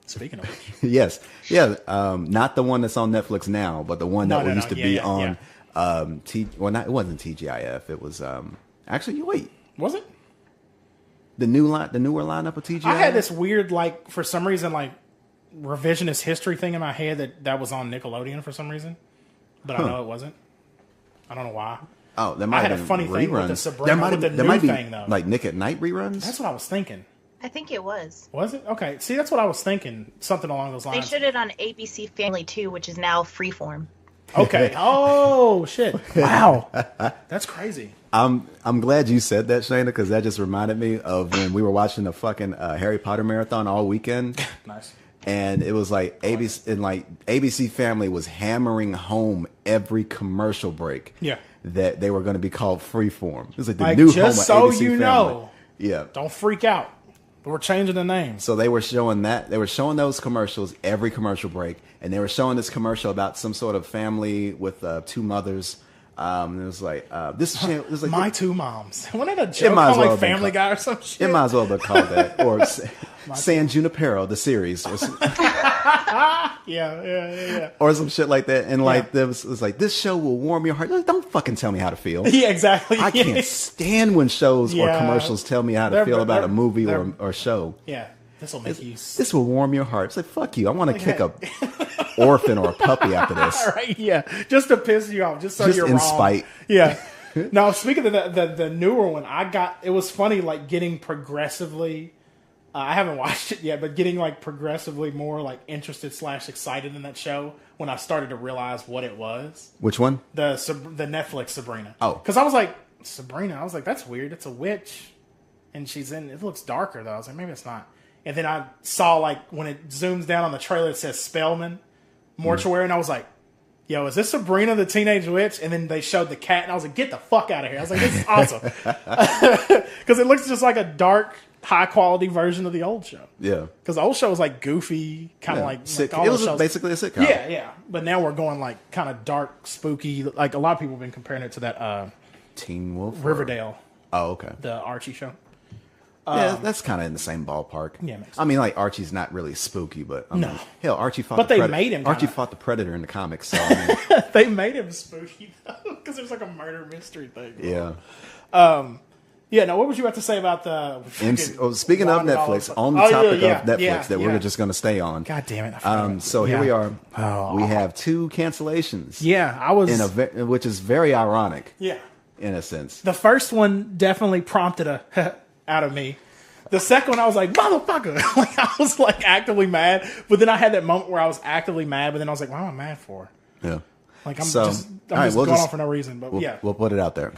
Speaking of which, Yes. Yeah. Not the one that's on Netflix now, but the one that used to be on. It wasn't TGIF. It was actually. Wait, was it? the newer lineup of TGIF. I had this weird, like, for some reason, like, revisionist history thing in my head that was on Nickelodeon for some reason, but I know it wasn't. I don't know why. Oh, there might I had have a been funny thing with reruns. the Sabrina, with the there new might be thing, though. like Nick at Night reruns. That's what I was thinking. I think it was. Was it? Okay. See, that's what I was thinking. Something along those They lines. showed it on ABC Family 2, which is now Freeform. Okay. Oh, shit. Wow. That's crazy. I'm glad you said that, Shayna, because that just reminded me of when we were watching the fucking Harry Potter marathon all weekend. Nice. And it was like ABC Family was hammering home every commercial break. Yeah. That they were going to be called Freeform. It was like the Like, new just home of so ABC you Family. know. Yeah. Don't freak out. We're changing the names. So they were showing that. They were showing those commercials every commercial break, and they were showing this commercial about some sort of family with two mothers. And it was like it was like My two moms. Wasn't that a joke might as on well like have been Family called- Guy or some shit? It might as well have been called that, or San Junipero, the series, or Yeah. or some shit like that. And like there was like, this show will warm your heart. Like, don't fucking tell me how to feel. Yeah, exactly. I can't stand when shows or Yeah. commercials tell me how to They're- feel about a they're- movie they're- or show. Yeah. This will make you... This will warm your heart. It's like, fuck you. I want to kick a orphan or a puppy after this. All right, yeah. Just to piss you off. Just so Just you're in wrong. spite. Yeah. Now, speaking of the newer one, it was funny, like, getting progressively I haven't watched it yet, but getting like progressively more like interested / excited in that show when I started to realize what it was. Which one? The Netflix Sabrina. Oh. Because I was like, Sabrina? I was like, that's weird. It's a witch. And she's in, it looks darker though. I was like, maybe it's not. And then I saw like when it zooms down on the trailer, it says Spellman Mortuary. And I was like, yo, is this Sabrina the Teenage Witch? And then they showed the cat and I was like, get the fuck out of here. I was like, this is awesome. Because it looks just like a dark, high quality version of the old show. Yeah. Because the old show was like goofy, kind of like all it was shows. basically a sitcom. Yeah. But now we're going like kind of dark, spooky. Like a lot of people have been comparing it to that Teen Wolf. Riverdale. Oh, okay. The Archie show. Yeah, that's kind of in the same ballpark. Yeah, makes sense. I mean, like Archie's not really spooky, but I mean, hell, Archie fought. But they made him. Archie fought the Predator in the comics. So I mean, they made him spooky though, because there's like a murder mystery thing. Yeah. Yeah. No. What was you about to say about the? Speaking of Netflix, on the topic of Netflix that we're just going to stay on. God damn it! So here we are. We have 2 cancellations. Yeah, I was which is very ironic. Yeah. In a sense, the first one definitely prompted a out of me. The second one, I was like, motherfucker. Like, I was like actively mad. But then I had that moment where I was actively mad, but then I was like, what am I mad for? Yeah. Like, I'm just going on for no reason. But we'll put it out there.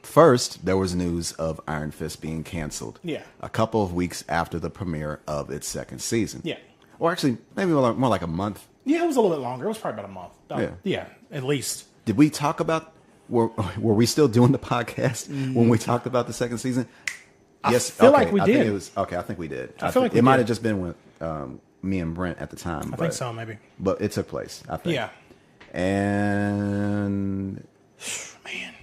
First, there was news of Iron Fist being canceled. Yeah. A couple of weeks after the premiere of its 2nd season. Yeah. Or actually, maybe more like a month. Yeah, it was a little bit longer. It was probably about a month. Yeah, at least. Did we talk about, were we still doing the podcast when we talked about the 2nd season? Yes, I feel like we did. I think we did. I feel like it might have just been with me and Brent at the time. I think so, maybe. But it took place, I think. Yeah. And man.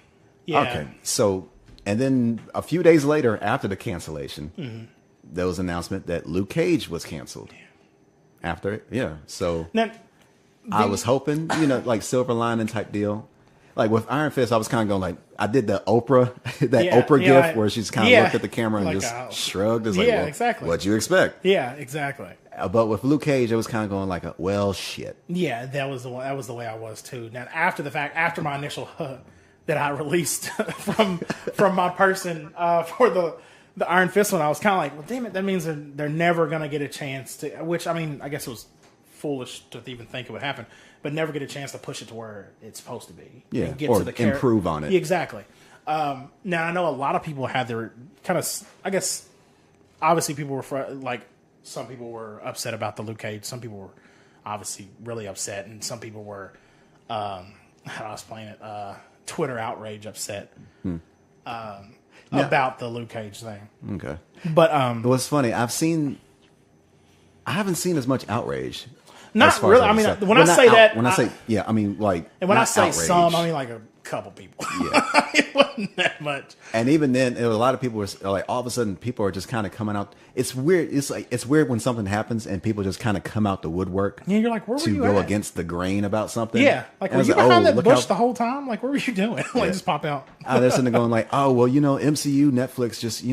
Yeah. Okay. So, and then a few days later, after the cancellation, there was an announcement that Luke Cage was canceled. Yeah. After it, yeah. So now, I was hoping, like silver lining type deal. Like with Iron Fist, I was kind of going like, I did the Oprah, Oprah gif where she's kind of looked at the camera and like just shrugged. It's like, well, exactly. What'd you expect? Yeah, exactly. But with Luke Cage, it was kind of going like, well, shit. Yeah, that was the one. That was the way I was too. Now, after the fact, after my initial that I released from my person for the Iron Fist one, I was kind of like, well, damn it, that means they're never gonna get a chance to. Which I mean, I guess it was foolish to even think it would happen. But never get a chance to push it to where it's supposed to be. Yeah, get or to the improve on it. Yeah, exactly. Now, I know a lot of people had their kind of, I guess, obviously people were, like, some people were upset about the Luke Cage. Some people were obviously really upset. And some people were, how do I explain it, Twitter outrage upset about the Luke Cage thing. Okay. But what's funny, I haven't seen as much outrage. Not really. I mean, when I say that, I mean, like, and when I say outrage. some, I mean like a couple people. Yeah, it wasn't that much. And even then, a lot of people were like, all of a sudden, people are just kind of coming out. It's weird. It's weird when something happens and people just kind of come out the woodwork. Yeah, you're like, where were you to go at? Against the grain about something. Yeah, like were you behind that bush the whole time? Like, what were you doing? Like, just pop out. They're sitting there going like, oh well, MCU, Netflix, just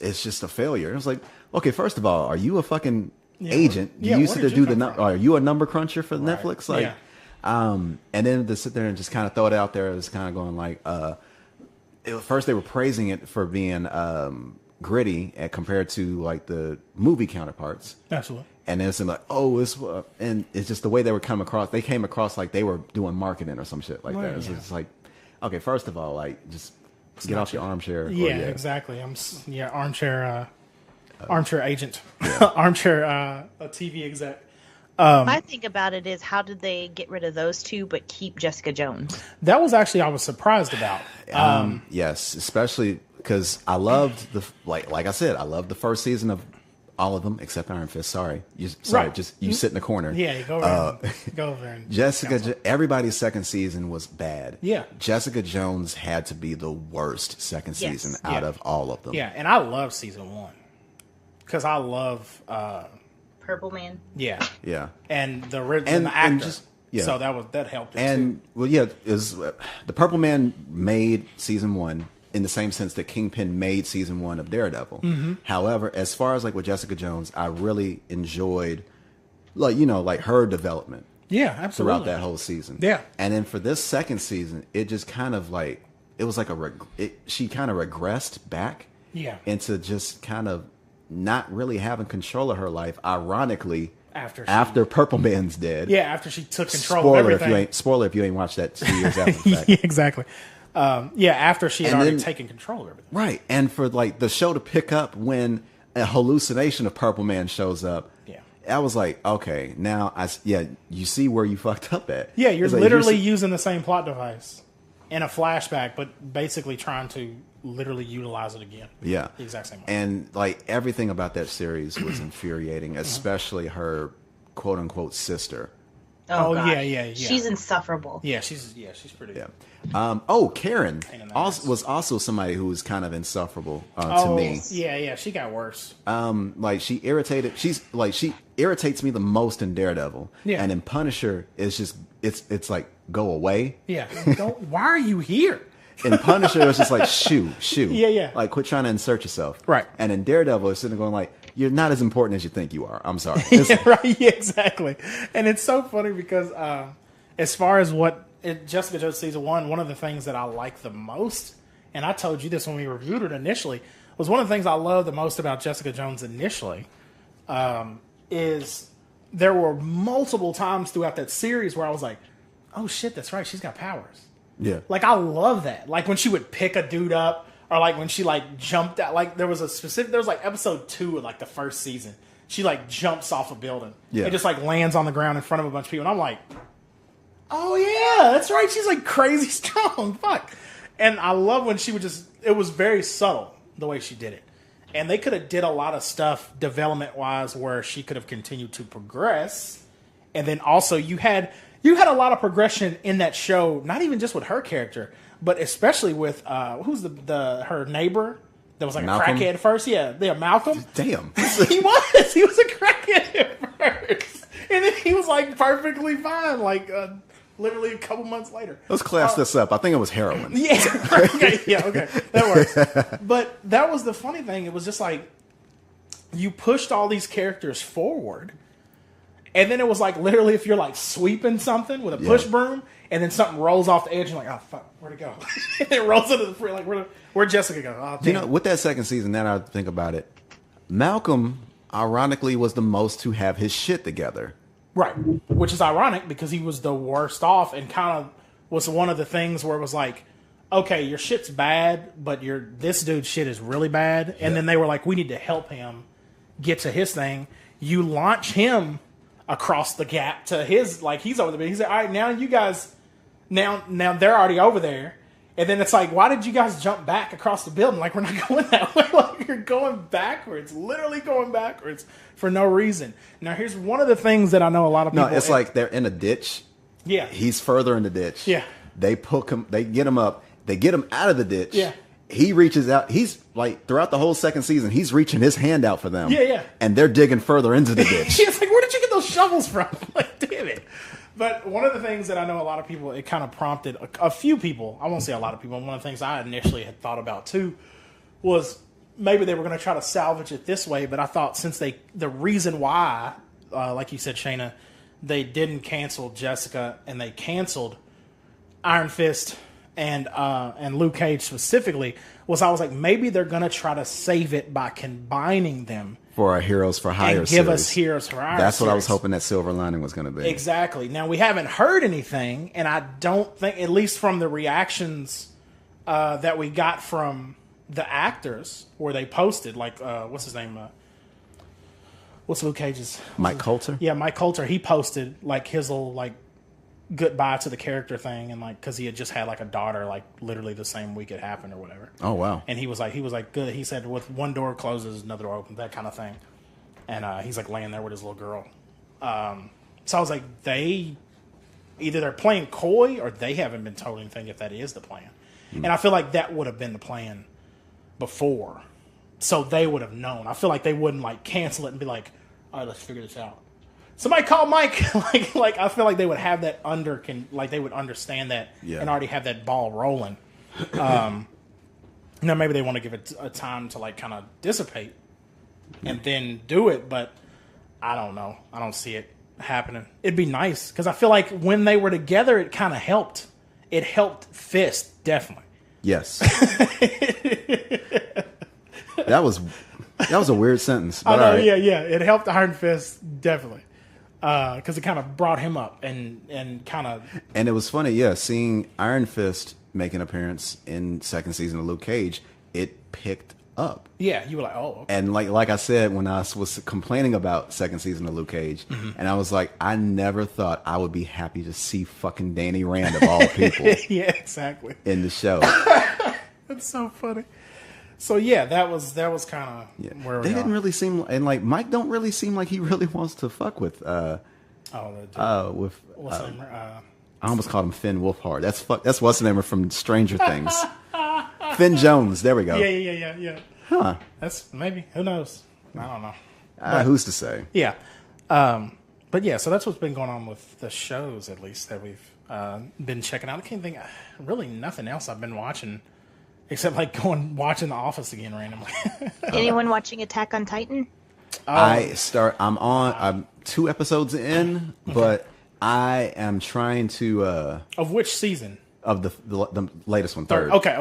it's just a failure. And it's like, okay, first of all, are you a fucking agent? Do you used to do are you a number cruncher for Netflix? Like, and then to sit there and just kind of throw it out there, it's kind of going like, first they were praising it for being gritty compared to like the movie counterparts. Absolutely. And then it's like, and it's just the way they were coming across. They came across like they were doing marketing or some shit like that. It's just like, okay, first of all, like just get off your armchair. Yeah, exactly. Armchair agent, armchair TV exec. My thing about it is, how did they get rid of those two but keep Jessica Jones? That was actually I was surprised about. Yes, especially because I loved like I said, I loved the first season of all of them except Iron Fist. Sorry, you sit in the corner. Yeah, you go over go over there. Jessica, everybody's second season was bad. Yeah, Jessica Jones had to be the worst second season out of all of them. Yeah, and I love season 1. Because I love Purple Man. Yeah. Yeah. And the actor. And so that helped. And too. Well, yeah, the Purple Man made season 1 in the same sense that Kingpin made season 1 of Daredevil. Mm-hmm. However, as far as like with Jessica Jones, I really enjoyed like her development. Yeah, absolutely. Throughout that whole season. Yeah. And then for this second season, it just kind of like it was like she kind of regressed back. Yeah. Into just kind of not really having control of her life, ironically, after Purple Man's dead. Yeah, after she took control of everything. Spoiler if you ain't watched that 2 years after the fact. Yeah, exactly. After she had already taken control of everything. Right. And for like the show to pick up when a hallucination of Purple Man shows up. Yeah. I was like, okay, now you see where you fucked up at. Yeah, you're literally using the same plot device in a flashback, but basically trying to literally utilize it again. Yeah. The exact same way. And like everything about that series was infuriating, especially her quote unquote sister. Oh, yeah. She's insufferable. Yeah, she's pretty. Yeah. Karen was also somebody who was kind of insufferable to me. Yeah, she got worse. Like she irritates me the most in Daredevil. Yeah. And in Punisher, it's like go away. Yeah. Why are you here? In Punisher, it's just like shoo. Yeah. Like quit trying to insert yourself. Right. And in Daredevil, it's sitting there going like, you're not as important as you think you are. I'm sorry. Right. Yeah, exactly. And it's so funny because as far as Jessica Jones season one of the things that I like the most, and I told you this when we reviewed it initially, was one of the things I love the most about Jessica Jones initially is there were multiple times throughout that series where I was like, oh shit, that's right, she's got powers. Yeah. Like I love that. Like when she would pick a dude up, or like when she like jumped out, like there was like episode 2 of like the first season. She like jumps off a building. Yeah. And just like lands on the ground in front of a bunch of people. And I'm like, oh yeah, that's right. She's like crazy strong. Fuck. And I love when she would it was very subtle the way she did it. And they could have did a lot of stuff development wise where she could have continued to progress. And then also you had a lot of progression in that show, not even just with her character, but especially with who's her neighbor that was like Malcolm? a crackhead first. Yeah, Malcolm. Damn. He was a crackhead at first, and then he was like perfectly fine, like literally a couple months later. Let's class this up. I think it was heroin. Yeah. Okay. Yeah. Okay. That works. But that was the funny thing. It was just like you pushed all these characters forward. And then it was like literally if you're like sweeping something with a push broom and then something rolls off the edge, you're like, oh, fuck, where'd it go? And it rolls into the free, like, where'd Jessica go? Oh, damn. You know, with that second season, now that I think about it, Malcolm, ironically, was the most to have his shit together. Right. Which is ironic because he was the worst off and kind of was one of the things where it was like, okay, your shit's bad, but this dude's shit is really bad. And then they were like, we need to help him get to his thing. You launch him across the gap to his, like, he's over there. He said, all right, now you guys, now they're already over there. And then it's like, why did you guys jump back across the building? Like, we're not going that way. Like, you're going backwards, literally going backwards for no reason. Now, here's one of the things that I know a lot of people... No, it's like they're in a ditch. Yeah. He's further in the ditch. Yeah. They poke him, they get him up, they get him out of the ditch. Yeah. He reaches out. He's like, throughout the whole second season, he's reaching his hand out for them. Yeah. And they're digging further into the ditch. It's like, where did you get those shovels from? Like, damn it. But one of the things that I know a lot of people, it kind of prompted a few people, I won't say a lot of people, one of the things I initially had thought about too was maybe they were going to try to salvage it this way, but I thought since the reason why, like you said, Shayna, they didn't cancel Jessica and they canceled Iron Fist and Luke Cage specifically was I was like, maybe they're going to try to save it by combining them. For our Heroes for Hire and series. Give us Heroes for Hire That's what series. I was hoping that silver lining was going to be. Exactly. Now, we haven't heard anything, and I don't think, at least from the reactions that we got from the actors, where they posted, like, what's his name? What's Luke Cage's? Mike Coulter? Yeah, Mike Coulter. He posted, like, his little, like, goodbye to the character thing, and like because he had just had like a daughter like literally the same week it happened or whatever. Oh wow. And he was like good. He said with one door closes another door opens, that kind of thing. And he's like laying there with his little girl. So I was like, either they're playing coy or they haven't been told anything if that is the plan. And I feel like that would have been the plan before, so they would have known. I feel like they wouldn't like cancel it and be like, all right, let's figure this out. Somebody call Mike. like I feel like they would have that like they would understand that and already have that ball rolling. Now maybe they want to give it a time to like kind of dissipate and then do it, but I don't know. I don't see it happening. It'd be nice because I feel like when they were together, it kind of helped. It helped Fist definitely. Yes. That was That was a weird sentence. I But know, all right. yeah. It helped Iron Fist, definitely. Because it kind of brought him up and kind of... And it was funny, yeah, seeing Iron Fist make an appearance in second season of Luke Cage, it picked up. Yeah, you were like, oh, okay. And like I said, when I was complaining about second season of Luke Cage, and I was like, I never thought I would be happy to see fucking Danny Rand of all people Yeah, exactly. in the show. That's so funny. So yeah, that was kind of where we They didn't are. really seem, and like Mike don't really seem like he really wants to fuck with What's the name? I almost called him Finn Wolfhard. That's what's the name from Stranger Things. Finn Jones. There we go. Yeah. Huh. That's maybe. Who knows? I don't know. Who's to say? Yeah. But yeah, so that's what's been going on with the shows, at least, that we've been checking out. I can't think, really nothing else I've been watching, except like watching The Office again randomly. Anyone watching Attack on Titan? I'm 2 episodes in, but I am trying to, Of which season? of the latest one, third. Okay.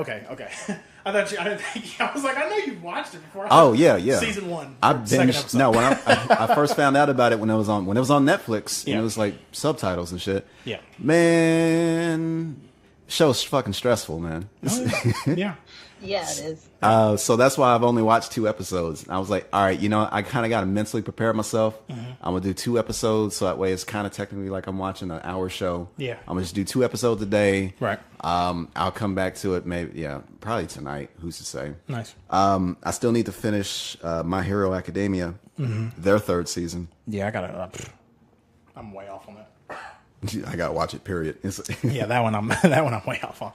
I didn't think, I was like, I know you've watched it before. Oh yeah. Season 1. I second binged. episode. No, when I first found out about it when it was on Netflix, Yeah. and it was like subtitles and shit. Yeah. Man, show's fucking stressful, man. Yeah. Yeah, it is. So that's why I've only watched 2 episodes. I was like, all right, I kind of got to mentally prepare myself. I'm gonna do 2 episodes, so that way it's kind of technically like I'm watching an hour show. Yeah. I'm gonna just do 2 episodes a day. Right. I'll come back to it probably tonight. Who's to say? Nice. I still need to finish My Hero Academia, their 3rd season. Yeah, I gotta. I'm way off on that. I gotta watch it. Period. Yeah, that one I'm way off on.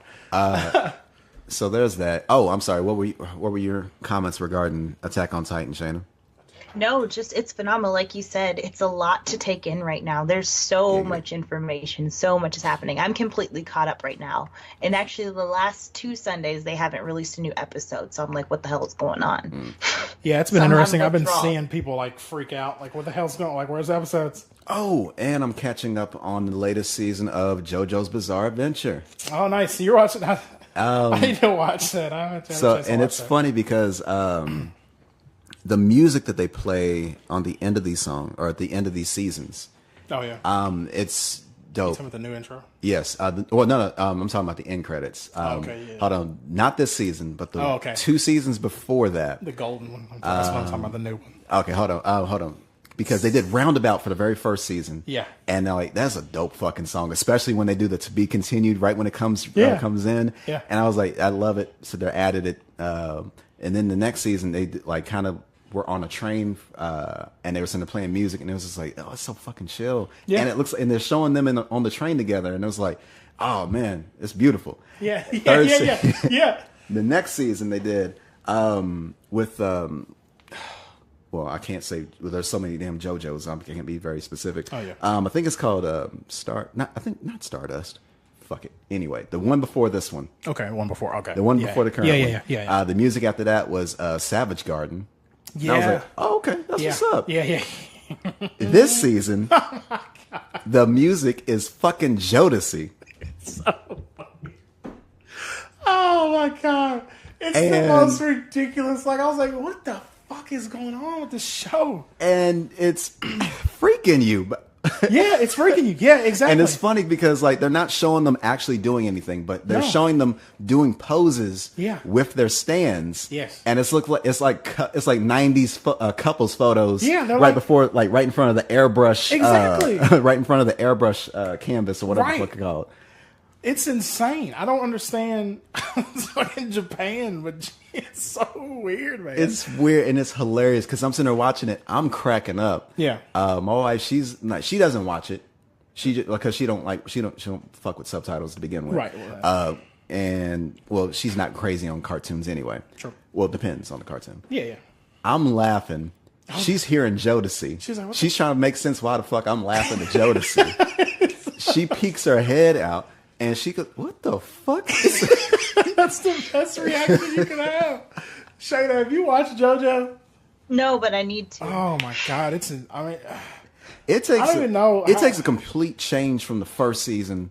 So there's that. Oh, I'm sorry. What were your comments regarding Attack on Titan, Shayna? No, just it's phenomenal. Like you said, it's a lot to take in right now. There's so much information, so much is happening. I'm completely caught up right now. And actually, the last 2 Sundays, they haven't released a new episode. So I'm like, what the hell is going on? Yeah, it's been So I'm interesting. I've been withdrawal. seeing people like freak out. Like, what the hell's going on? Like, where's the episodes? Oh, and I'm catching up on the latest season of JoJo's Bizarre Adventure. Oh, nice. So you're watching. I need to watch that. I haven't had a So, chance to and watch it's that. funny because the music that they play on the end of these songs or at the end of these seasons, Oh, yeah. it's dope. Some of the new intro. Yes. I'm talking about the end credits. Okay, yeah. Hold on. Not this season, but the Oh, okay. 2 seasons before that. The golden one. That's what I'm talking about, the new one. Okay, hold on. Because they did Roundabout for the very first season. Yeah. And they're like, that's a dope fucking song, especially when they do the To Be Continued right when it comes in. Yeah. And I was like, I love it. So they added it. And then the next season, they like kind of were on a train and they were sitting there playing music. And it was just like, oh, it's so fucking chill. Yeah. And they're showing them on the train together. And it was like, oh, man, it's beautiful. Yeah. Third Yeah. The next season they did with well, I can't say. Well, there's so many damn JoJos. I can't be very specific. Oh, yeah. I think it's called not Stardust. Fuck it. Anyway, the one before this one, Okay, one before. Okay. the one before the current one. Yeah. The music after that was Savage Garden. Yeah. And I was like, oh, okay, that's what's up. Yeah. This season, the music is fucking Jodeci. Oh my god. It's the And- most ridiculous. Like, I was like, what the fuck is going on with this show? And it's freaking you. But Yeah, it's freaking you. Yeah, exactly. and it's funny because like they're not showing them actually doing anything, but they're No. showing them doing poses Yeah. with their stands. Yes. And it's like 90s couples photos. Yeah, they're right like- before, like right in front of the airbrush. Exactly. Right in front of the airbrush canvas or whatever Right. the fuck it's called. It's insane. I don't understand. It's fucking Japan, but it's so weird, man. It's weird and it's hilarious because I'm sitting there watching it. I'm cracking up. Yeah. My wife, she doesn't watch it. Because she don't fuck with subtitles to begin with. Right. Well, And well, she's not crazy on cartoons anyway. Sure. Well, it depends on the cartoon. yeah. I'm laughing. She's hearing Jodeci. She's like, what the- she's trying to make sense why the fuck I'm laughing at Jodeci. She peeks her head out and she goes, "What the fuck?" is this?" That's the best reaction you can have. Shayna, have you watched JoJo? No, but I need to. Oh my god, it takes It takes. don't even know It how- takes a complete change from the first season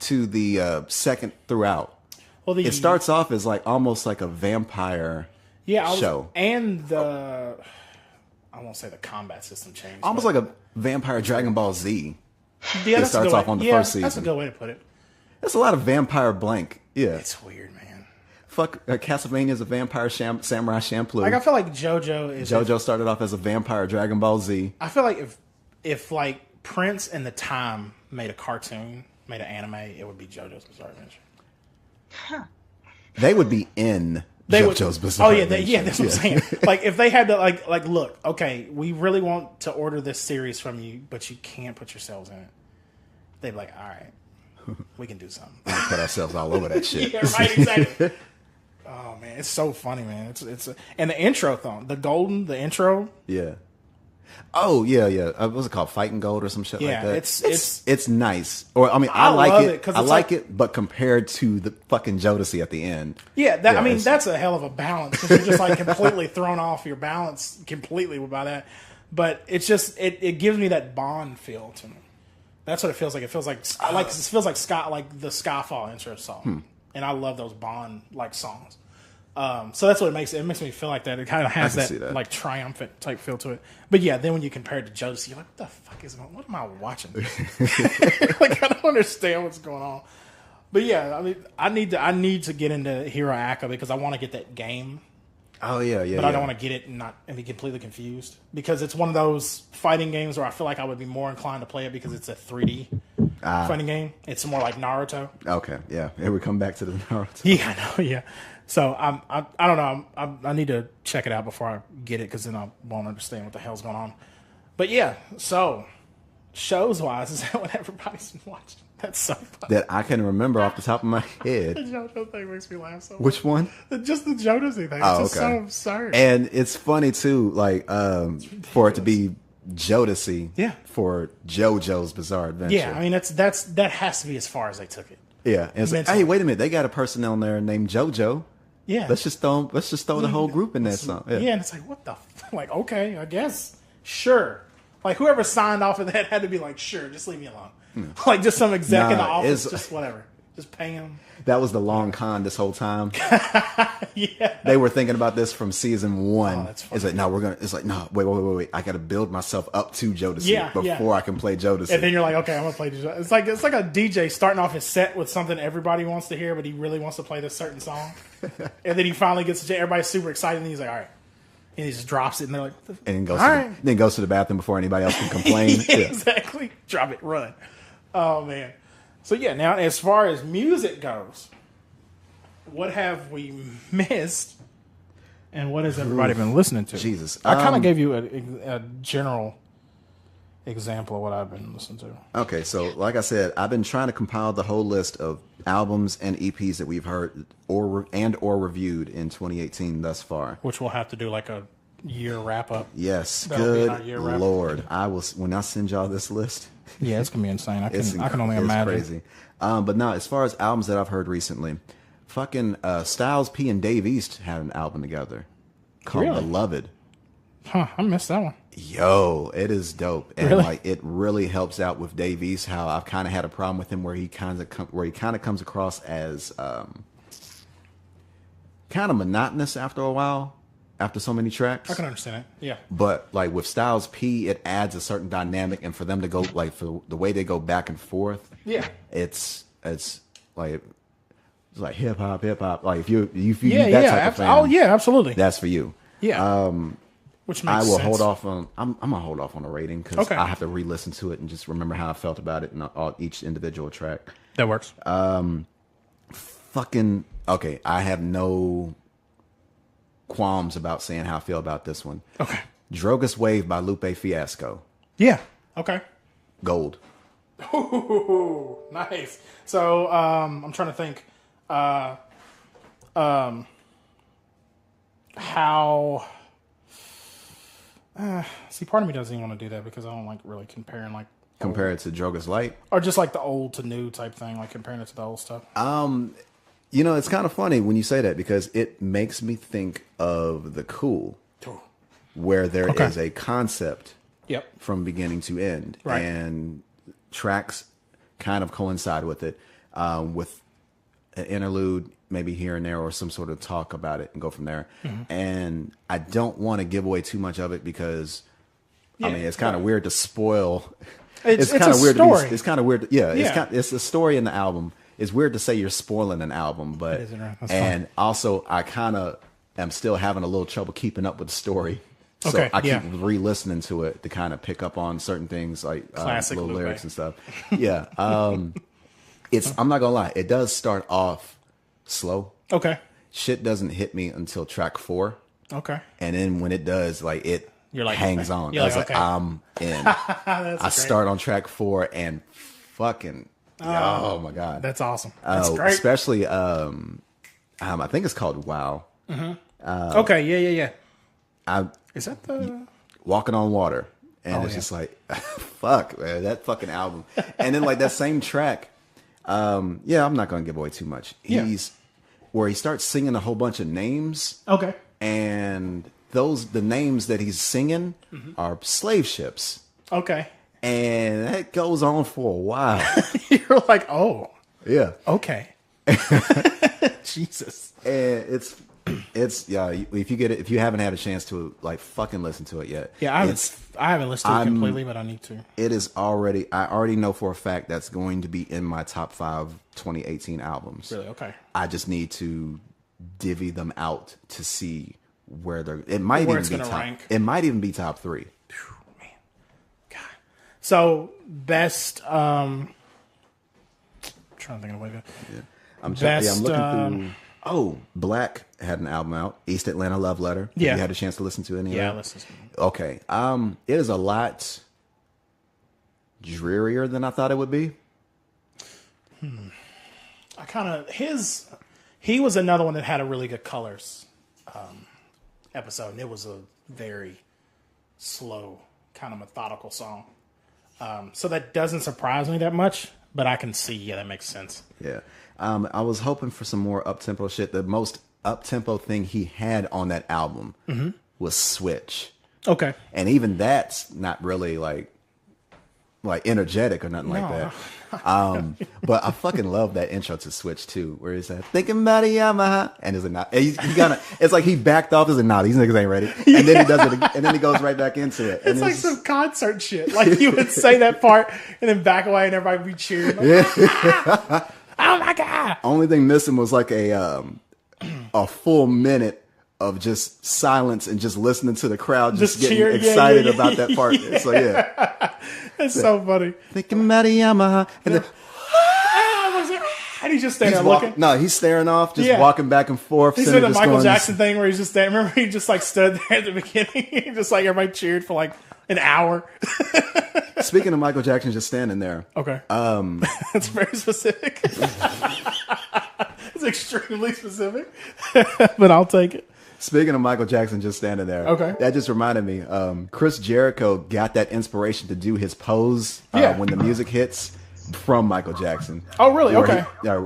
to the second throughout. well, It starts off as like almost like a vampire show. And I won't say the combat system changed. Almost like a Vampire Dragon Ball Z. Yeah, it starts off on the first season. That's a good way to put it. That's a lot of vampire blank. Yeah. It's weird, man. Fuck, Castlevania is a vampire samurai Champloo. Like, I feel like JoJo started off as a vampire Dragon Ball Z. I feel like if like Prince and the Time made a cartoon, made an anime, it would be JoJo's Bizarre Adventure. Huh. They would be in JoJo's Bizarre Adventure. Yeah, that's what I'm saying. Like, if they had to, like, look, okay, we really want to order this series from you, but you can't put yourselves in it. They'd be like, all right, we can do something. We put ourselves all over that shit. Yeah, right, exactly. Oh, man, it's so funny, man. And the intro, the intro. Yeah. Oh, yeah. What's it called? Fighting Gold or some shit like that? It's nice. Or, I mean, I like it. I like it, but compared to the fucking Jodeci at the end. Yeah, that's a hell of a balance. Because you're just like completely thrown off your balance completely by that. But it's just, it gives me that Bond feel to me. That's what it feels like. It feels like Scott, like the Skyfall intro song. And I love those Bond like songs. So that's what it makes. It makes me feel like that. It kind of has that like triumphant type feel to it. But yeah, then when you compare it to Jodeci, you're like, what the fuck is going? What am I watching? Like, I don't understand what's going on. But yeah, I mean, I need to get into Hero Aka because I want to get that game. Oh yeah. But I don't want to get it and be completely confused because it's one of those fighting games where I feel like I would be more inclined to play it because it's a 3D fighting game. It's more like Naruto. Okay, yeah. Here we come back to the Naruto. Yeah, I know. Yeah. So I don't know. I need to check it out before I get it because then I won't understand what the hell's going on. But yeah, so shows wise, is that what everybody's been watching? That's so funny. That I can remember off the top of my head. The JoJo thing makes me laugh so much. Which one? Just the Jodeci thing. Oh, it's just so absurd. And it's funny too, like for it to be Jodeci for JoJo's Bizarre Adventure. Yeah, I mean that has to be as far as they took it. Yeah, and it's like, hey, wait a minute, they got a person on there named JoJo. Yeah, let's just throw the whole group in that song. Yeah, and it's like, what the like? Okay, I guess sure. Like whoever signed off of that had to be like, sure, just leave me alone. Like just some exec in the office, just whatever, just pay him. That was the long con this whole time. Yeah, they were thinking about this from season 1. Oh, that's funny. It's like, no, it's like, no, wait. I got to build myself up to Jodeci before I can play Jodeci. And then you're like, okay, I'm gonna play Jodeci. It's like a DJ starting off his set with something everybody wants to hear, but he really wants to play this certain song. And then he finally gets to everybody's super excited, and he's like, all right. And he just drops it, and they're like, and then goes to the bathroom before anybody else can complain. Exactly. Drop it, run. Oh man. So yeah, now as far as music goes, what have we missed, and what has everybody been listening to? Jesus, I kind of gave you a general example of what I've been listening to. Okay, so like I said, I've been trying to compile the whole list of albums and EPs that we've heard or reviewed in 2018 thus far. Which we'll have to do like a year wrap up. Yes, good Lord, I will when I send y'all this list. Yeah, it's gonna be insane. I can only imagine. It's crazy. But no, as far as albums that I've heard recently, fucking Styles P and Dave East had an album together called Beloved. Huh, I missed that one. Yo, it is dope, and like it really helps out with Dave East. How I've kind of had a problem with him, where he kind of comes across as kind of monotonous after a while, after so many tracks. I can understand it. Yeah, but like with Styles P, it adds a certain dynamic, and for them to go like for the way they go back and forth. Yeah, it's like hip hop. Like if you that type of fan, oh yeah, absolutely, that's for you. Yeah. Which makes I will sense. hold off on. I'm gonna hold off on the rating because I have to re-listen to it and just remember how I felt about it and each individual track. That works. Fucking okay. I have no qualms about saying how I feel about this one. Okay. Drogas Wave by Lupe Fiasco. Yeah. Okay. Gold. Ooh, nice. So I'm trying to think. How. See, part of me doesn't even want to do that because I don't like really comparing like compare it to Drogas Light or just like the old to new type thing, like comparing it to the old stuff. You know, it's kind of funny when you say that because it makes me think of The Cool, where there is a concept from beginning to end, and tracks kind of coincide with it, with an interlude, maybe here and there, or some sort of talk about it and go from there. And I don't want to give away too much of it because, I mean, it's kind of weird to spoil. It's kind of weird. It's kind of weird. It's a story in the album. It's weird to say you're spoiling an album, but and also I kind of am still having a little trouble keeping up with the story. So I keep re-listening to it to kind of pick up on certain things like little Lupe lyrics and stuff. Yeah. I'm not gonna lie, it does start off slow. Okay. Shit doesn't hit me until track 4. Okay. And then when it does, like You're like, hangs on. You're I was like, I'm in. I start on track 4 and fucking oh my god. That's awesome. That's great. Especially I think it's called Wow. Okay, yeah. Is that the Walking on Water? And it's just like fuck, man, that fucking album. And then like that same track, I'm not gonna give away too much. Where he starts singing a whole bunch of names. Okay. And the names that he's singing are slave ships. Okay. And that goes on for a while. You're like, oh. Yeah. Okay. Jesus. And it's if you haven't had a chance to like fucking listen to it yet. Yeah, I haven't listened to it completely, but I need to. I already know for a fact that's going to be in my top 5 2018 albums. Really? Okay. I just need to divvy them out to see where it might even be top 3. Man. God. So best I'm trying to think of a way to I'm looking through. Oh, Black had an album out, East Atlanta Love Letter. Yeah. Have you had a chance to listen to any of that? Yeah, I listened to it. Okay. It is a lot drearier than I thought it would be. He was another one that had a really good Colors episode, and it was a very slow, kind of methodical song. So that doesn't surprise me that much, but I can see, that makes sense. Yeah. I was hoping for some more up-tempo shit. The most up-tempo thing he had on that album was Switch. Okay. And even that's not really like energetic or nothing like that. But I fucking love that intro to Switch too, where he's like, thinking about a Yamaha, and is it not? It's like he backed off. Is it not? These niggas ain't ready. And then he does it, and then he goes right back into it. And it's like some concert shit. Like you would say that part and then back away, and everybody would be cheering. Like, oh my god! Only thing missing was like a full minute of just silence and just listening to the crowd just getting cheering, excited about that part. Yeah. So it's so funny. Thinking about a Yamaha, and then and he's just standing there looking. No, he's staring off, just walking back and forth. He's doing the Michael Jackson thing where he's just standing. Remember, he just like stood there at the beginning, just like everybody cheered for like an hour. Speaking of Michael Jackson just standing there. Okay. That's very specific. It's extremely specific, but I'll take it. Speaking of Michael Jackson just standing there, okay, that just reminded me. Chris Jericho got that inspiration to do his pose when the music hits from Michael Jackson. Oh, really? Okay.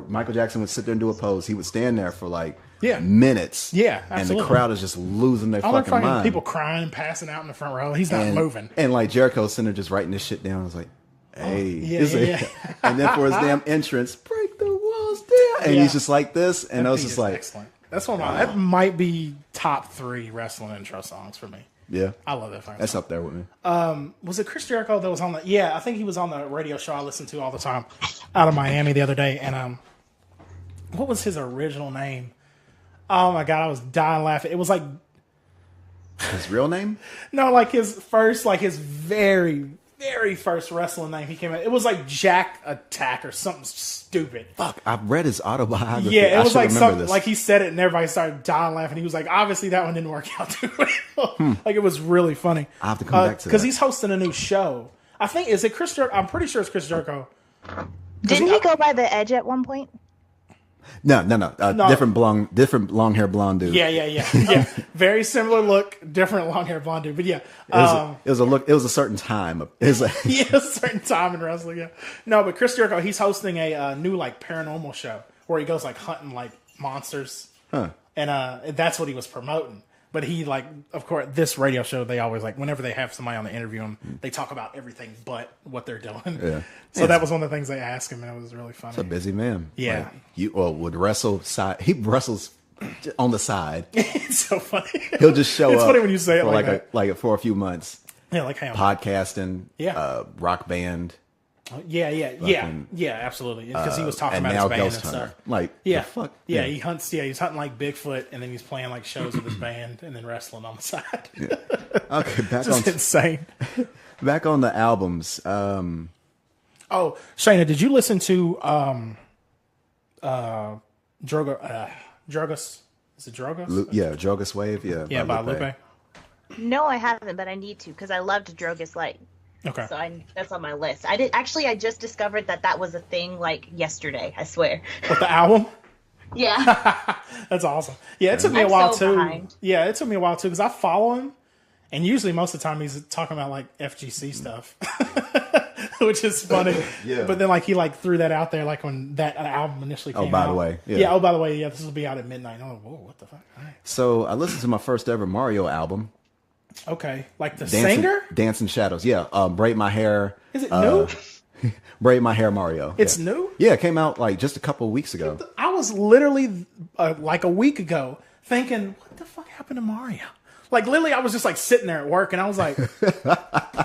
Michael Jackson would sit there and do a pose. He would stand there for like minutes. Yeah, absolutely. And the crowd is just losing their fucking mind. People crying and passing out in the front row. He's not moving. And like Jericho's sitting there just writing this shit down. I was like, hey. And then for his damn entrance, break the walls down. And he's just like this. And I was just like, excellent. That's one of that might be top 3 wrestling intro songs for me. Yeah. I love that fucking That's song. up there with me. Was it Chris Jericho that was on the... Yeah, I think he was on the radio show I listened to all the time out of Miami the other day. And what was his original name? Oh my God, I was dying laughing. It was like... His real name? No, like his very, very first wrestling name he came out. It was like Jack Attack or something stupid. Fuck, I've read his autobiography. Yeah, it was like something like he said it and everybody started dying laughing. He was like, obviously that one didn't work out too well. Like it was really funny. I have to come back to that. Because he's hosting a new show. I think, is it Chris Jericho? I'm pretty sure it's Chris Jericho. Didn't he go by the Edge at one point? No. Different long hair blonde dude. Yeah. Very similar look, different long hair blonde dude. But yeah, it was a look. It was a certain time. It was a certain time in wrestling. Yeah, no, but Chris Jericho, he's hosting a new like paranormal show where he goes like hunting like monsters, and that's what he was promoting. But he, like, of course, this radio show, they always, like, whenever they have somebody on the interview him, they talk about everything but what they're doing. Yeah. So that was one of the things they asked him, and it was really funny. He's a busy man. Yeah. Like, would wrestle side. He wrestles on the side. It's so funny. He'll just show up. It's funny when you say it like that. For a few months. Yeah, like him. Podcasting. Yeah. Rock band. Yeah, absolutely. Because he was talking about his band and stuff. Like, yeah, the fuck? Yeah, he hunts. Yeah, he's hunting like Bigfoot, and then he's playing like shows with his band, and then wrestling on the side. Yeah. Okay, just insane. Back on the albums. Oh, Shayna, did you listen to Drogas? Is it Drogas? Yeah, Drogas Wave. Yeah, by Lupe. No, I haven't, but I need to because I loved Drogas Light. Okay. So that's on my list. I just discovered that was a thing like yesterday, I swear. With the album? Yeah. That's awesome. Yeah, it took me a while too. Behind. Yeah, it took me a while too because I follow him, and usually most of the time he's talking about like FGC stuff, which is funny. Yeah. But then like he like threw that out there like when that album initially came out. Oh, by the way. Yeah. Oh, by the way, yeah, this will be out at midnight. And I'm like, whoa, what the fuck? All right. So I listened to my first ever Mario album. Okay, like the singer? Dancing Shadows. Yeah, Braid My Hair. Is it new? Braid My Hair Mario. It's new? Yeah, it came out like just a couple of weeks ago. I was literally like a week ago thinking, what the fuck happened to Mario? Like literally, I was just like sitting there at work, and I was like,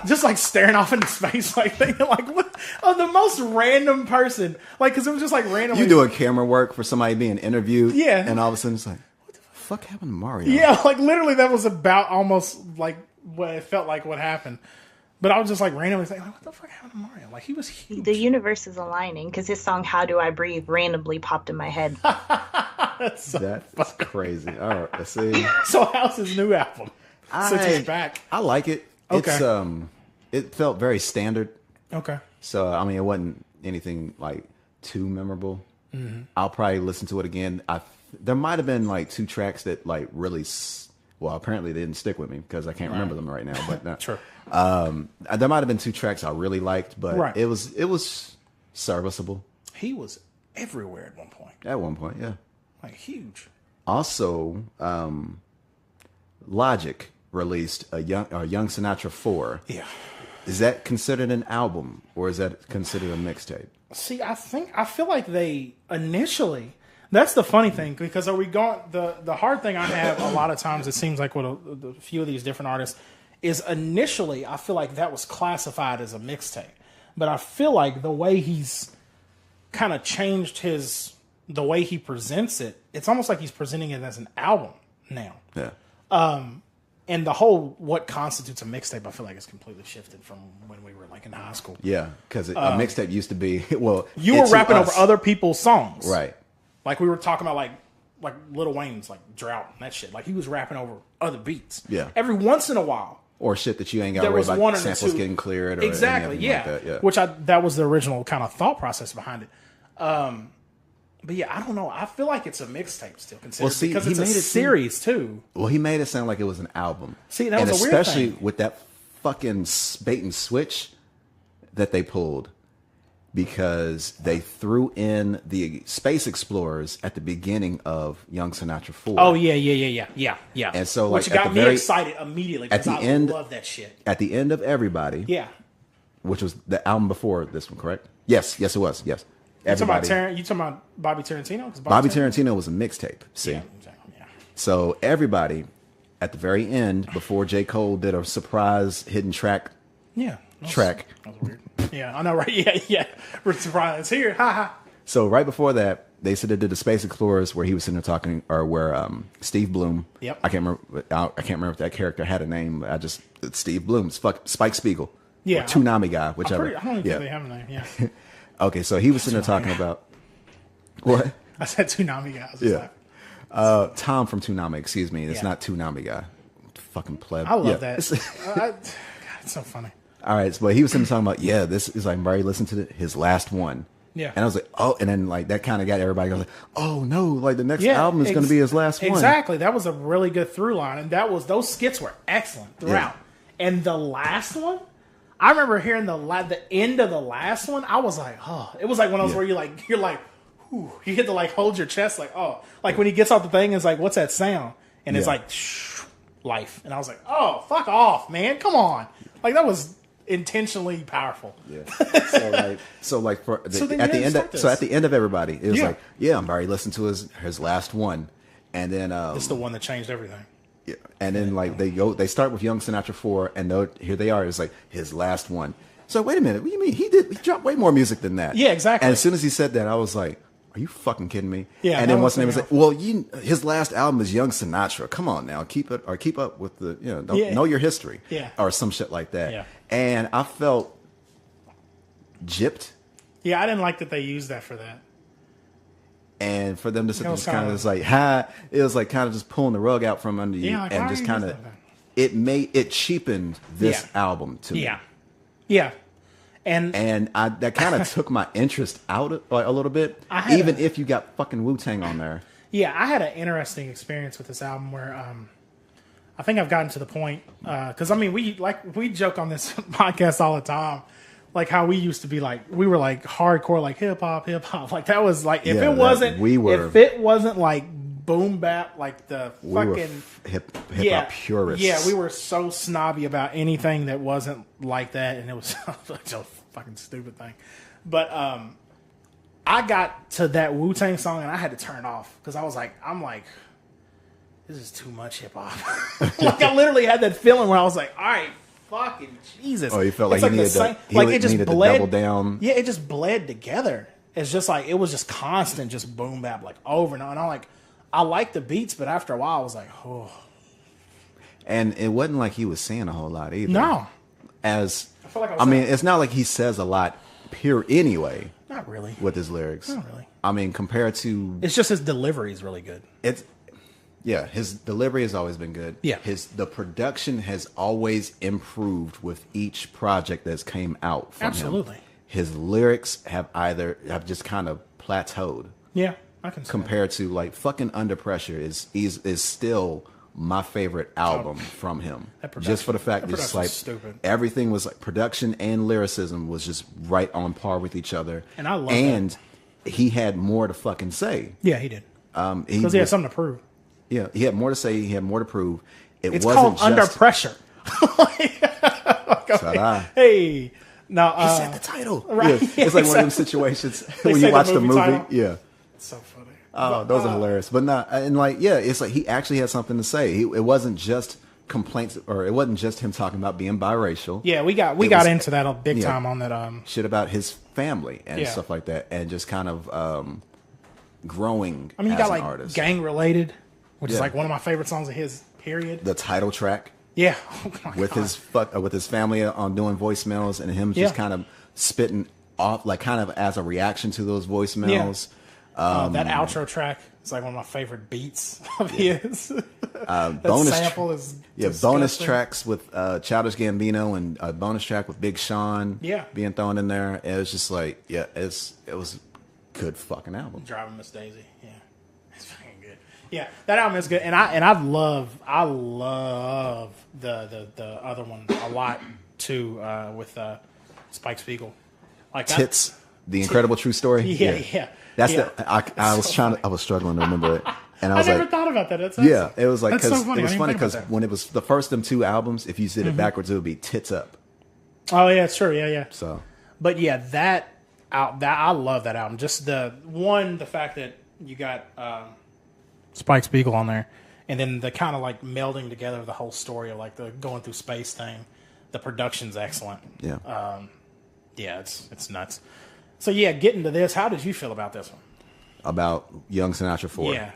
just like staring off into space, like thinking, like, what? Oh, the most random person, like, because it was just like random. You doing camera work for somebody being interviewed, yeah, and all of a sudden it's like, what the fuck happened to Mario? Yeah, like literally, that was about almost like what it felt like what happened. But I was just like randomly thinking, like, what the fuck happened to Mario? Like he was huge. The universe is aligning because his song "How Do I Breathe" randomly popped in my head. That's crazy. All right, let's see. So how's his new album? Since he's back, I like it. Okay. It's it felt very standard. Okay. So I mean, it wasn't anything like too memorable. Mm-hmm. I'll probably listen to it again. There might have been like 2 tracks that like really. Well, apparently they didn't stick with me because I can't remember them right now. But Sure. There might have been 2 tracks I really liked, but it was serviceable. He was everywhere at one point. At one point, yeah. Like huge. Also, Logic released a Young Sinatra 4. Yeah. Is that considered an album or is that considered a mixtape? See, I feel like they initially. That's the funny thing because are we going? The hard thing I have a lot of times it seems like with a few of these different artists is initially I feel like that was classified as a mixtape, but I feel like the way he's kind of changed the way he presents it, it's almost like he's presenting it as an album now. Yeah. And the whole what constitutes a mixtape, I feel like it's completely shifted from when we were like in high school. Yeah, because a mixtape used to be you were rapping over other people's songs, right? Like we were talking about, like Lil Wayne's like Drought and that shit. Like he was rapping over other beats. Yeah. Every once in a while, or shit that you ain't got to worry about samples getting cleared. Or exactly. Yeah. Like that, yeah. Which that was the original kind of thought process behind it. But yeah, I don't know. I feel like it's a mixtape still considered because it's a series too. Well, he made it sound like it was an album. See, that was a weird especially thing. with that fucking bait and switch that they pulled, because they threw in the Space Explorers at the beginning of Young Sinatra 4. Oh yeah. And so, which like, got me excited immediately because I love that shit. At the end of Everybody, yeah, which was the album before this one, correct? Yes, it was. Yes. You talking about Bobby Tarantino? Bobby Tarantino was a mixtape. See, yeah, exactly. Yeah. So Everybody, at the very end, before J. Cole did a surprise hidden track. Yeah. Track. That was weird. Yeah, I know, right? Yeah. We're surprised. It's here. Ha ha. So right before that, they said they did the Space Explorers where he was sitting there talking, or where Steve Bloom. Yep. I can't remember if that character had a name. It's Steve Bloom. It's Spike Spiegel. Yeah. Or Toonami guy, whichever. I don't even think they have a name. Yeah. Okay, so he was sitting there talking about what? I said Toonami guy. Yeah. Tom from Toonami. Excuse me. It's not Toonami guy. Fucking pleb. I love that. God, it's so funny. All right, so he was sitting talking about, this is like, Murray listened to his last one. Yeah. And I was like, oh, and then like that kind of got everybody going, like, oh no, like the next album is going to be his last one. Exactly. That was a really good through line. And those skits were excellent throughout. Yeah. And the last one, I remember hearing the end of the last one. I was like, oh, it was like one of those where you're like, whew, you get to like hold your chest, like, oh, like when he gets off the thing, it's like, what's that sound? And it's like, shh, Life. And I was like, oh, fuck off, man. Come on. Like, that was intentionally powerful. Yeah. So like at the end of everybody, it was like, yeah, I'm already listened to his last one. And then it's the one that changed everything. Yeah. And then like they start with Young Sinatra 4 and here they are. It's like his last one. So wait a minute, what do you mean? He dropped way more music than that. Yeah, exactly. And as soon as he said that, I was like, are you fucking kidding me? Yeah. And then what's the name was like, well, his last album is Young Sinatra. Come on now, keep up with the know your history. Yeah. Or some shit like that. Yeah. And I felt gypped. Yeah, I didn't like that they used that for that. And for them to just kind of just like, it was like kind of just pulling the rug out from under you, and just kind of it cheapened this album to me. Yeah. And that kind of took my interest out a little bit, even if you got fucking Wu-Tang on there. Yeah, I had an interesting experience with this album where I think I've gotten to the point because I mean we joke on this podcast all the time, like how we used to be like we were like hardcore like hip hop like that was like if it wasn't like boom bap like the fucking hip hop purists. Yeah, we were so snobby about anything that wasn't like that, and it was such a fucking stupid thing. But I got to that Wu-Tang song and I had to turn it off because I was like, this is too much hip hop. Like I literally had that feeling where I was like, all right, fucking Jesus. Oh, you felt like he needed to double down. Yeah, it just bled together. It's just like it was just constant, just boom bap like over and over. And I'm like, I like the beats, but after a while, I was like, oh. And it wasn't like he was saying a whole lot either. No. I mean, it's not like he says a lot, pure anyway. Not really. With his lyrics. Not really. I mean, compared to... It's just his delivery is really good. Yeah, his delivery has always been good. Yeah. The production has always improved with each project that's came out from Absolutely. him. His lyrics have just kind of plateaued. Yeah, I can see compared to like fucking Under Pressure is still my favorite album from him. Just for the fact that it's like stupid. Everything was like production and lyricism was just right on par with each other. And I love that. He had more to fucking say. Yeah, he did. Because he had something to prove. Yeah, he had more to say. He had more to prove. It's called Under Pressure. Hey. Now, he said the title. Right. Yeah. It's like one of them situations when you watch the movie. Yeah. It's so funny. Oh, those are hilarious. But not, and like, yeah, it's like he actually had something to say. It wasn't just complaints, or it wasn't just him talking about being biracial. Yeah, we got into that big time on that. Shit about his family and stuff like that, and just kind of growing. I mean, you as got an like artist. Gang Related, which is like one of my favorite songs of his. Period. The title track. Yeah. With his family on doing voicemails and him just kind of spitting off, like kind of as a reaction to those voicemails. Yeah. That outro track is like one of my favorite beats of his. Bonus sample is disgusting. Bonus tracks with Childish Gambino and a bonus track with Big Sean being thrown in there. It was just like, it was a good fucking album. Driving Miss Daisy, yeah. It's fucking good. Yeah, that album is good, and I love the other one a lot too with Spike Spiegel, like Tits, The Incredible True Story. Yeah. That's I was struggling to remember it, and I was never thought about that. That's it was like because so it was funny because when it was the first of them two albums, if you did it backwards, it would be Tits Up. Oh yeah, it's true. Yeah. So, but yeah, that I love that album. Just the fact that you got Spike Spiegel on there, and then the kind of like melding together of the whole story of like the going through space thing. The production's excellent. Yeah. It's nuts. So yeah, getting to this, how did you feel about this one? About Young Sinatra 4? Yeah.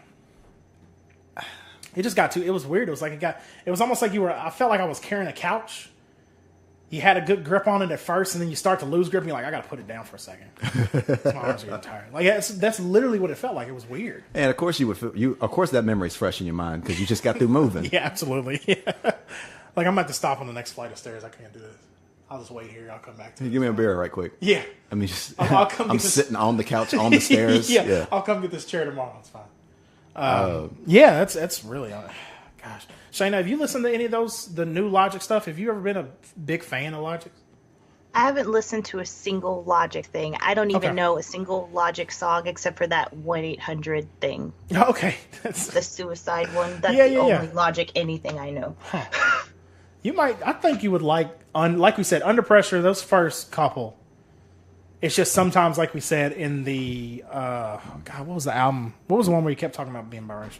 It just got it was weird. It was like it was almost like I felt like I was carrying a couch. You had a good grip on it at first, and then you start to lose grip, and you're like, I got to put it down for a second. My arms are getting tired. Like that's literally what it felt like. It was weird. And of course of course that memory's fresh in your mind because you just got through moving. Yeah, absolutely. Yeah. Like I'm about to stop on the next flight of stairs. I can't do this. I'll just wait here. I'll come back to it. Give me a beer right quick. Yeah. I mean, I'm sitting on the couch on the stairs. Yeah. I'll come get this chair tomorrow. It's fine. Yeah, that's really... gosh. Shayna, have you listened to any of the new Logic stuff? Have you ever been a big fan of Logic? I haven't listened to a single Logic thing. I don't even know a single Logic song except for that 1-800 thing. Okay. The suicide one. That's the only Logic anything I know. Huh. I think you would like we said, Under Pressure, those first couple. It's just sometimes, like we said, in the, what was the album? What was the one where you kept talking about being biracial?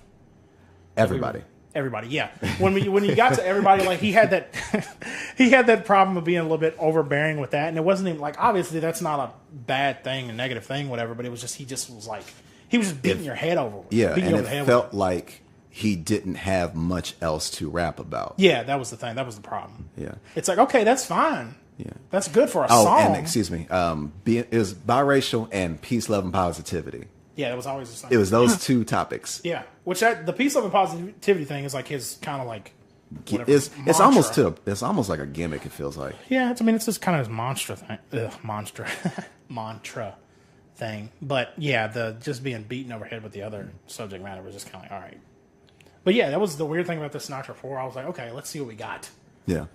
Everybody, yeah. When you got to Everybody, like he had that problem of being a little bit overbearing with that, and it wasn't even like, obviously that's not a bad thing, a negative thing, whatever. But it was just he was just beating your head over. Yeah, and it felt like he didn't have much else to rap about. Yeah, that was the thing. That was the problem. Yeah, it's like, okay, that's fine. Yeah, that's good for a song. Oh, and excuse me, it was biracial and peace, love, and positivity. Yeah, that was always the same. It was those two topics. Yeah, which the peace, love, and positivity thing is like his kind of like it's almost like a gimmick. It feels like. Yeah, it's just kind of his mantra thing. But yeah, the just being beaten overhead with the other subject matter was just kind of like, all right. But yeah, that was the weird thing about this Sinatra 4. I was like, okay, let's see what we got. Yeah.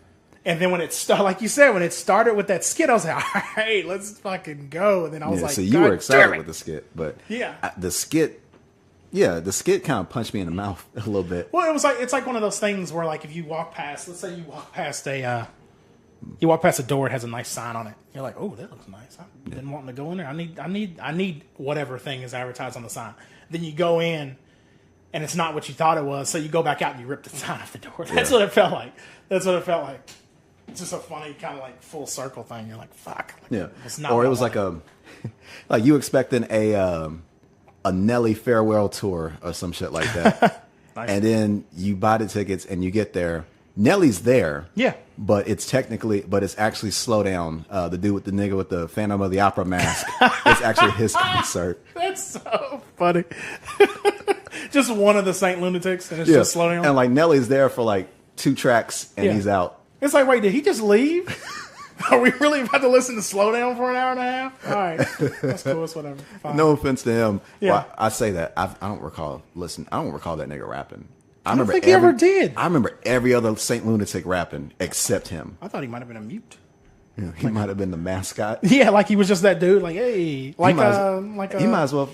And then when it started, like you said, when it started with that skit, I was like, all right, let's fucking go. And then I was like, so you were excited with the skit, but the skit kind of punched me in the mouth a little bit. Well, it's like one of those things where, like, if you walk past, let's say you walk past a door, it has a nice sign on it. You're like, oh, that looks nice. I've been wanting to go in there. I need whatever thing is advertised on the sign. Then you go in, and it's not what you thought it was. So you go back out and you rip the sign off the door. That's what it felt like. It's just a funny kind of like full circle thing. You're like, fuck. Like, it's not. Or it was like like you expecting a Nelly farewell tour or some shit like that. Nice. And then you buy the tickets and you get there. Nelly's there. Yeah. But it's actually Slow Down. The dude with the nigga with the Phantom of the Opera mask. It's actually his concert. That's so funny. Just one of the Saint Lunatics and it's just Slow Down. And like Nelly's there for like 2 tracks and he's out. It's like, wait, did he just leave? Are we really about to listen to Slow Down for an hour and a half? All right. That's cool. It's whatever. Fine. No offense to him. Yeah. Well, I say that. I don't recall that nigga rapping. I don't think he ever did. I remember every other Saint Lunatic rapping except him. I thought he might have been a mute. Yeah, he might have been the mascot. Yeah, like he was just that dude. Like, hey. He might as well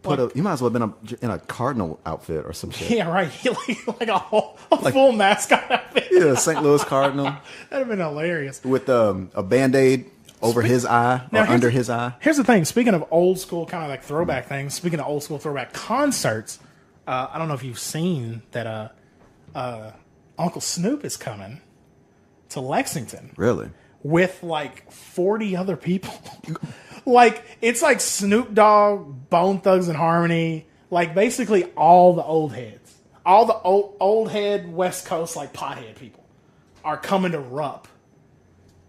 have been in a cardinal outfit or some shit. Yeah, right. like a full mascot outfit. Yeah, St. Louis Cardinal. That'd have been hilarious. With a Band-Aid over his eye or under his eye. Here's the thing. Speaking of old school kind of like throwback things, speaking of old school throwback concerts, I don't know if you've seen that Uncle Snoop is coming to Lexington. Really? With like 40 other people. Like, it's like Snoop Dogg, Bone Thugs and Harmony, like basically all the old heads. All the old head West Coast, like pothead people are coming to Rupp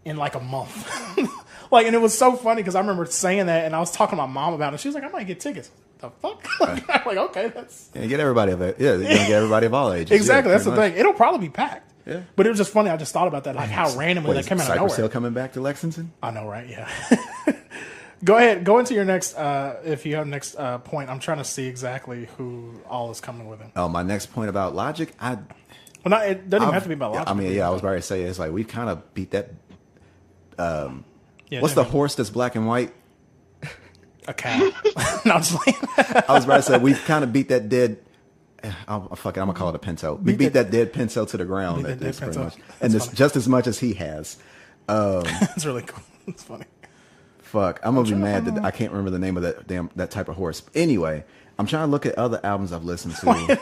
in like a month. Like, and it was so funny because I remember saying that and I was talking to my mom about it. She was like, I might get tickets. The fuck? I'm like, okay, that's... Yeah, get everybody of it. Yeah, you're going to get everybody of all ages. Exactly, that's the thing. It'll probably be packed. Yeah. But it was just funny. I just thought about that, like how randomly they came out of nowhere. Cypress Hill coming back to Lexington? I know, right? Yeah. Go ahead. Go into your next, if you have next point. I'm trying to see exactly who all is coming with him. Oh, my next point about Logic? It doesn't even have to be about Logic. I mean, I was about to say, it's like, we've kind of beat that. What's the horse that's black and white? A cow. No, I'm just playing. I was about to say, we've kind of beat that dead. Fuck it, I'm going to call it a Pinto. We beat that dead Pinto to the ground. That's pretty much. And this, just as much as he has. That's really cool. It's funny. Fuck, I'm gonna be mad that I can't remember the name of that type of horse. Anyway, I'm trying to look at other albums I've listened to. Wait,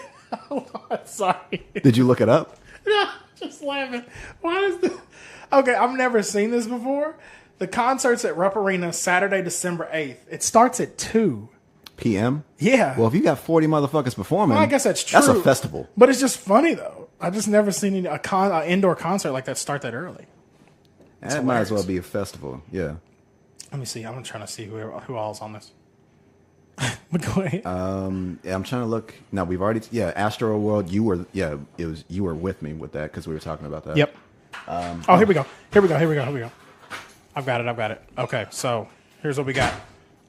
hold on, sorry. Did you look it up? No, just laughing. Why is this? Okay, I've never seen this before. The concert's at Rupp Arena Saturday, December 8th. It starts at 2 p.m. Yeah. Well, if you got 40 motherfuckers performing, well, I guess that's true. That's a festival. But it's just funny though. I just never seen an indoor concert like that start that early. That might as well be a festival. Yeah. Let me see. I'm trying to see who all's on this. But go ahead. I'm trying to look. No, we've already. Yeah, Astro World. You were. Yeah, you were with me with that because we were talking about that. Yep. Here we go. I've got it. Okay, so here's what we got.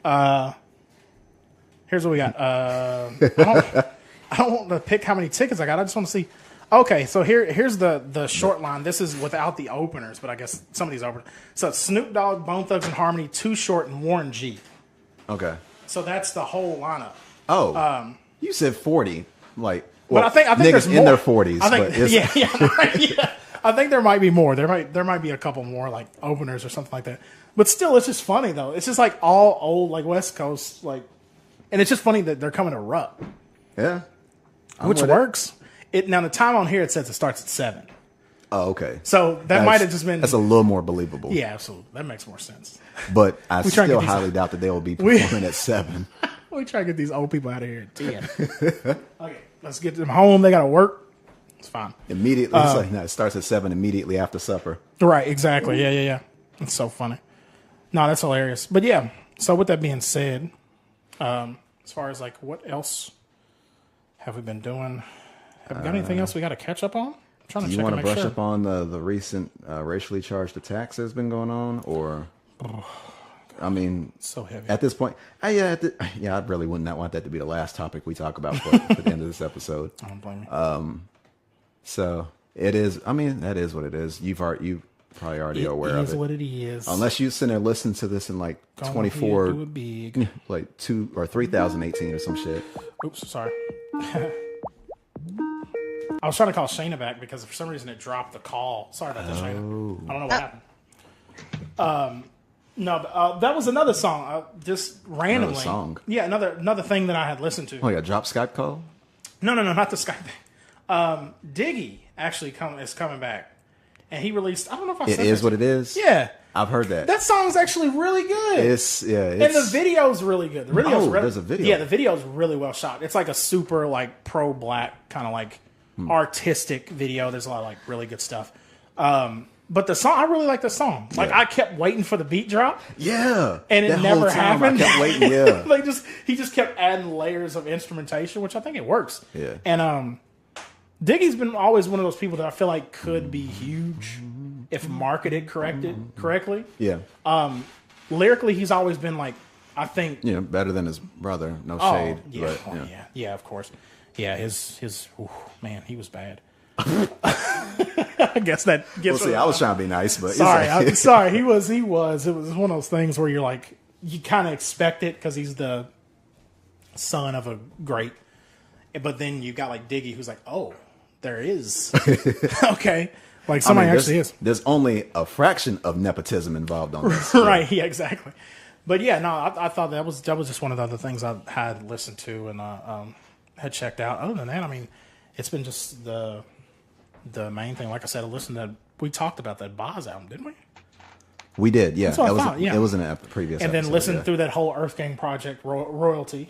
I don't want to pick how many tickets I got. I just want to see. Okay, so here's the short line. This is without the openers, but I guess some of these openers. So it's Snoop Dogg, Bone Thugs and Harmony, Too Short, and Warren G. Okay. So that's the whole lineup. Oh, you said 40. Like, well, but I think niggas there's more. in their 40s. I think, but it's, yeah. I think there might be more. There might be a couple more like openers or something like that. But still, it's just funny though. It's just like all old like West Coast like, and it's just funny that they're coming to Rupp. Yeah. Which works. Now the time on here it says it starts at 7. Oh, okay. So that might have just been. That's a little more believable. Yeah, absolutely. That makes more sense. But I still these- highly doubt that they will be performing at 7. We try to get these old people out of here at 10. Okay, let's get them home. They got to work. It's fine. Immediately, it's like, no, it starts at 7 immediately after supper. Right, exactly. Yeah. It's so funny. No, that's hilarious. But yeah, so with that being said, as far as like what else have we been doing? Have we got anything else we got to catch up on? I'm trying to Do you check want and to make brush sure. up on the recent racially charged attacks that's been going on? Or, I mean, So heavy. at this point, I really would not want that to be the last topic we talk about for the end of this episode. I don't blame you. So it is. I mean, that is what it is. You probably already are aware It of is it. what it is. Unless you sit there and listen to this in like Go ahead, 24, do it big. like 2 or 3018 or some shit. Oops, sorry. I was trying to call Shayna back because for some reason it dropped the call. Sorry about that, Shayna. I don't know what happened. No, that was another song. Just randomly. Another song? Yeah, another thing that I had listened to. Oh, yeah, drop Skype call? No, not the Skype thing. Diggy actually is coming back. And he released, I don't know if I said It is that. what it is? Yeah. I've heard that. That song's actually really good. And And the video's really good. The video's there's a video. Yeah, the video's really well shot. It's like a super like pro black kind of like artistic video. There's a lot of like really good stuff. But the song, I really like the song. Like I kept waiting for the beat drop. Yeah. And it that never whole time happened. I kept waiting, yeah. He just kept adding layers of instrumentation, which I think it works. Yeah. And Diggy's been always one of those people that I feel like could be huge if marketed correctly. Yeah. Lyrically, he's always been like, I think, Better than his brother. No shade. yeah, But, yeah, of course. Yeah, his man, he was bad. I guess that gets. We'll see. I was trying to be nice, but Sorry, sorry. He was. It was one of those things where you're like, you kind of expect it because he's the son of a great, but then you got like Diggy, who's like, oh, there is okay, like somebody actually is. There's only a fraction of nepotism involved on this, Right? Yeah, exactly. But yeah, no, I thought that was just one of the other things I had listened to and had checked out. Other than that, I mean, it's been just the main thing. Like I said, we talked about that Boz album, didn't we? We did, yeah. That's what I thought, yeah. It was in a previous And episode, then listen yeah. through that whole Earth Gang project, Royalty.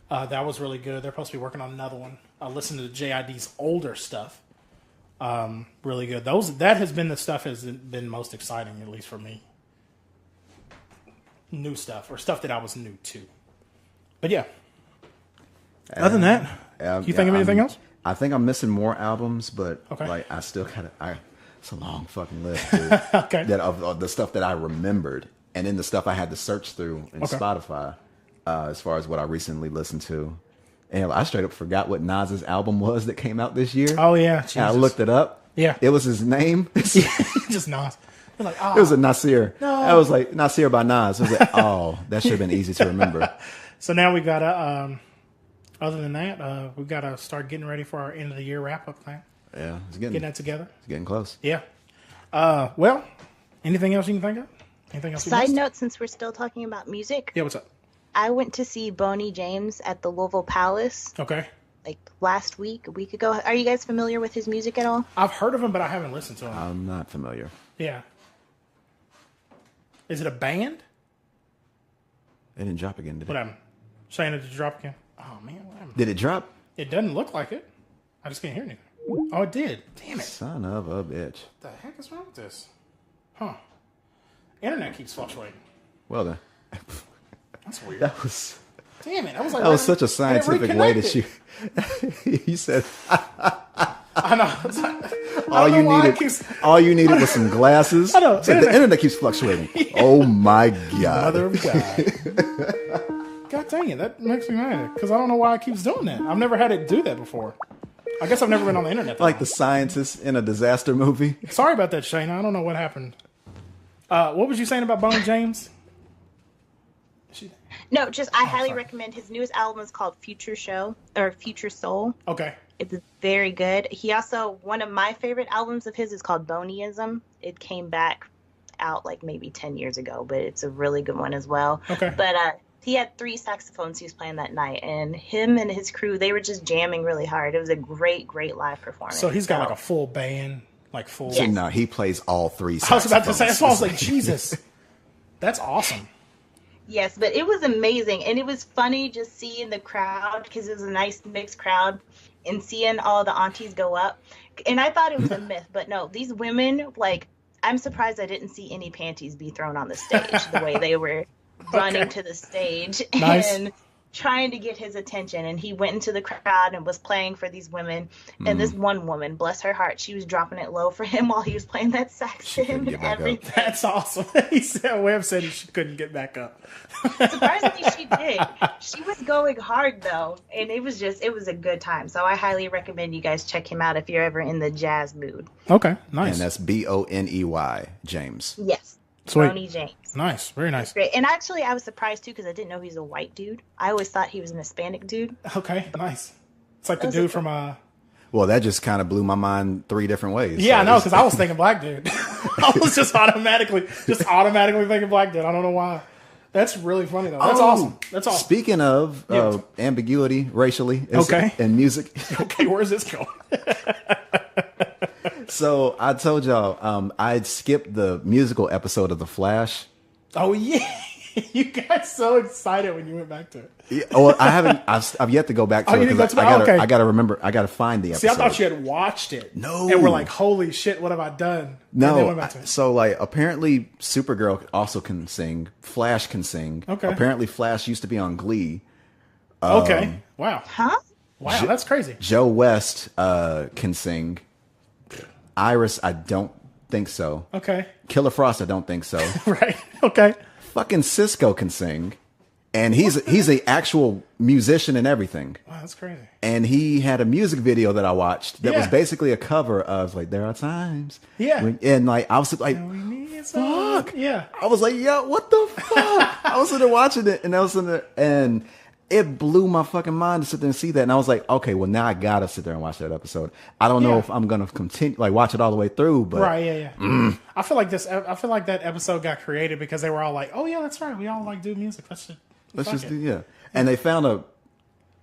That was really good. They're supposed to be working on another one. Listen to JID's older stuff. Really good. That has been the stuff has been most exciting, at least for me. New stuff, or stuff that I was new to. But yeah. Other than that, you think of anything else? I think I'm missing more albums, but Okay. like I still it's a long fucking list, dude. Okay. That of the stuff that I remembered, and then the stuff I had to search through in Spotify, as far as what I recently listened to. And I straight up forgot what Nas's album was that came out this year. Oh yeah, And I looked it up. Yeah. It was his name. just Nas. You're like, It was a Nasir. No. I was like, Nasir by Nas. I was like, oh, that should have been easy to remember. So now we gotta. Other than that, we gotta start getting ready for our end of the year wrap up thing. Yeah, it's Getting that together. getting close. Yeah. Well, anything else you can think of? Anything else? we Side missed? note, since we're still talking about music, Yeah. What's up? I went to see Boney James at the Louisville Palace Okay. like last week, a week ago. Are you guys familiar with his music at all? I've heard of him, but I haven't listened to him. I'm not familiar. Yeah. Is it a band? It didn't drop again, did What it? happened? Saying it to drop again? Oh man, what happened? Did it drop? It doesn't look like it. I just can't hear anything. Oh, it did. Damn it. Son of a bitch. What the heck is wrong with this? Huh. Internet keeps fluctuating. Well then, That's weird. that was Damn it. That was like such a scientific way that you. You said I know. It's like, all you needed was some glasses. I know. So the internet keeps fluctuating. Oh my god! Mother of God. God dang it. That makes me mad. Because I don't know why it keeps doing that. I've never had it do that before. I guess I've never been on the internet. Like the scientist in a disaster movie. Sorry about that, Shayna. I don't know what happened. What was you saying about Boney James? No, just I highly recommend his newest album is called Future Soul. Okay. It's very good. He also, one of my favorite albums of his is called Boneyism. It came back out like maybe 10 years ago, but it's a really good one as well. Okay. But he had 3 saxophones he was playing that night, and him and his crew, they were just jamming really hard. It was a great, great live performance. So he's got like a full band, like full. Yes. No, he plays all 3 saxophones. I was about to say, that's why I was like, Jesus. That's awesome. Yes, but it was amazing, and it was funny just seeing the crowd, because it was a nice mixed crowd, and seeing all the aunties go up. And I thought it was a myth, but no, these women, like, I'm surprised I didn't see any panties be thrown on the stage the way they were running to the stage and trying to get his attention. And he went into the crowd and was playing for these women. And this one woman, bless her heart, she was dropping it low for him while he was playing that sax and everything. That's awesome. He said, Webb said she couldn't get back up. Surprisingly, she did. She was going hard, though. And it was a good time. So I highly recommend you guys check him out if you're ever in the jazz mood. Okay, nice. And that's Boney, James. Yes. Sweet. Boney James. Nice, very nice. Great. And actually, I was surprised, too, because I didn't know he was a white dude. I always thought he was an Hispanic dude. Okay, nice. It's like the dude from... Well, that just kind of blew my mind 3 different ways. Yeah, I know, because I was thinking black dude. I was just automatically thinking black dude. I don't know why. That's really funny, though. That's awesome. That's awesome. Speaking of ambiguity racially and music. Okay, where's this going? So I told y'all I'd skipped the musical episode of The Flash. Oh, yeah. You got so excited when you went back to it. Yeah, well, I haven't. I've yet to go back to it. I gotta remember. I gotta find the episode. See, I thought you had watched it. No, and we're like, "Holy shit, what have I done?" No. So like, apparently, Supergirl also can sing. Flash can sing. Okay. Apparently, Flash used to be on Glee. Okay. Wow. Huh? Wow, that's crazy. Joe West can sing. Iris, I don't think so. Okay. Killer Frost, I don't think so. Right. Okay. Fucking Cisco can sing, and he's a actual musician and everything. Wow, that's crazy. And he had a music video that I watched that was basically a cover of like "There Are Times." Yeah. And like I was like, "Fuck!" Yeah. I was like, "Yo, what the fuck?" I was sitting there watching it, and I was sitting there, and it blew my fucking mind to sit there and see that. And I was like, "Okay, well now I gotta sit there and watch that episode." I don't know if I'm gonna continue like watch it all the way through, but right, yeah. I feel like that episode got created because they were all like, "Oh yeah, that's right. We all like do music. Let's just do." And they found a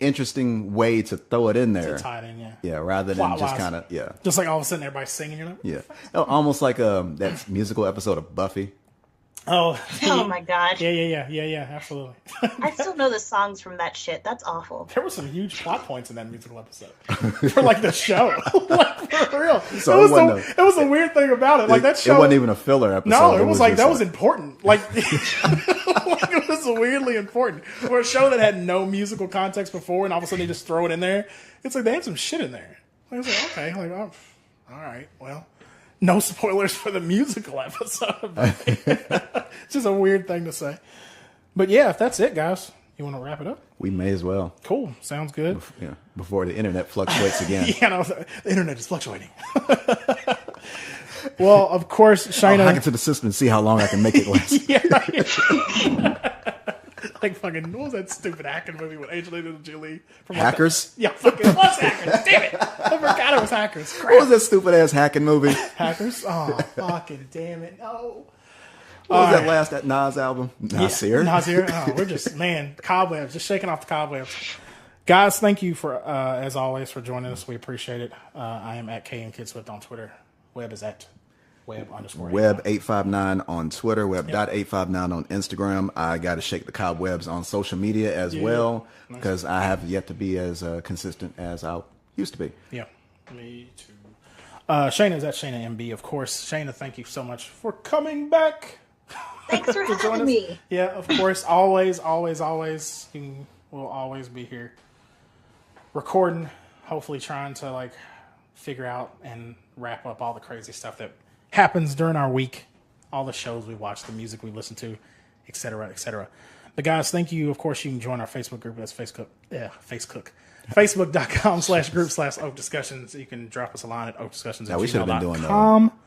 interesting way to throw it in there. To tie it in, yeah, rather than just kind of just like all of a sudden everybody's singing, you know? Almost like that musical episode of Buffy. Oh my god. Yeah, absolutely. I still know the songs from that shit. That's awful. There were some huge plot points in that musical episode for like the show, like for real. So it was a weird thing about it. Like that show, it wasn't even a filler episode. No, it was like that was important. Like, like it was weirdly important for a show that had no musical context before, and all of a sudden they just throw it in there. It's like they had some shit in there. I was like, okay, like all right, well. No spoilers for the musical episode. It's just a weird thing to say. But yeah, if that's it, guys, you want to wrap it up? We may as well. Cool. Sounds good. Before the internet fluctuates again. The internet is fluctuating. Well, of course, Shayna. I'll hack into the system and see how long I can make it last. Like fucking, what was that stupid hacking movie with Angelina Jolie? From Hackers? Fucking it was Hackers. Damn it. I forgot it was Hackers. Crap. What was that stupid ass hacking movie? Hackers? Oh, fucking damn it. No. What was that Nas album? Nasir? Nasir. Oh, we're just, cobwebs. Just shaking off the cobwebs. Guys, thank you for, as always, for joining us. We appreciate it. I am at KMKidSwift on Twitter. Webb is at Webb_. Webb859 on Twitter, Webb.859 on Instagram. I got to shake the cobwebs on social media as well because I have yet to be as consistent as I used to be. Yeah, me too. Shayna is at Shayna MB, of course. Shayna, thank you so much for coming back. Thanks for having me. Yeah, of course. Always. We'll always be here recording, hopefully trying to like figure out and wrap up all the crazy stuff that happens during our week, all the shows we watch, the music we listen to, etc., etc. But guys, thank you. Of course, you can join our Facebook group. That's Facebook.com/group/OafDiscussions. You can drop us a line at OafDiscussions. Now we should have been doing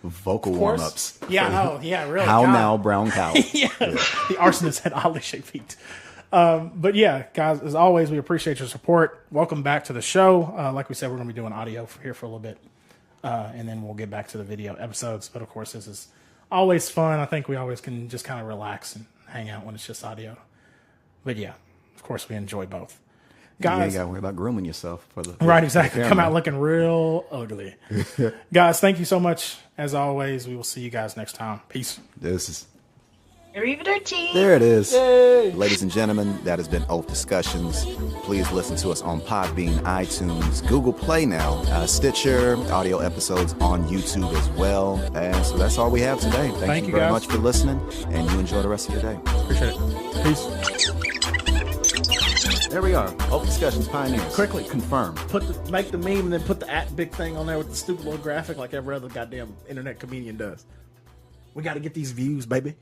vocal warm-ups. Yeah, I know. Yeah, really. How now, brown cow? Yeah. The arsonist had oddly shaped feet. But yeah, guys, as always, we appreciate your support. Welcome back to the show. Like we said, we're going to be doing audio here for a little bit. And then we'll get back to the video episodes. But of course, this is always fun. I think we always can just kind of relax and hang out when it's just audio. But yeah, of course, we enjoy both. Guys, you ain't got to worry about grooming yourself for the right, exactly. Come out looking real ugly. Guys, thank you so much. As always, we will see you guys next time. Peace. This is Arrivederci. There it is. Yay. Ladies and gentlemen, that has been Oaf Discussions. Please listen to us on Podbean, iTunes, Google Play now, Stitcher, audio episodes on YouTube as well. And so that's all we have today. Thank you very much for listening, and you enjoy the rest of your day. Appreciate it. Peace. There we are. Oaf Discussions pioneers. Quickly. Confirmed. Make the meme and then put the big thing on there with the stupid little graphic like every other goddamn internet comedian does. We got to get these views, baby.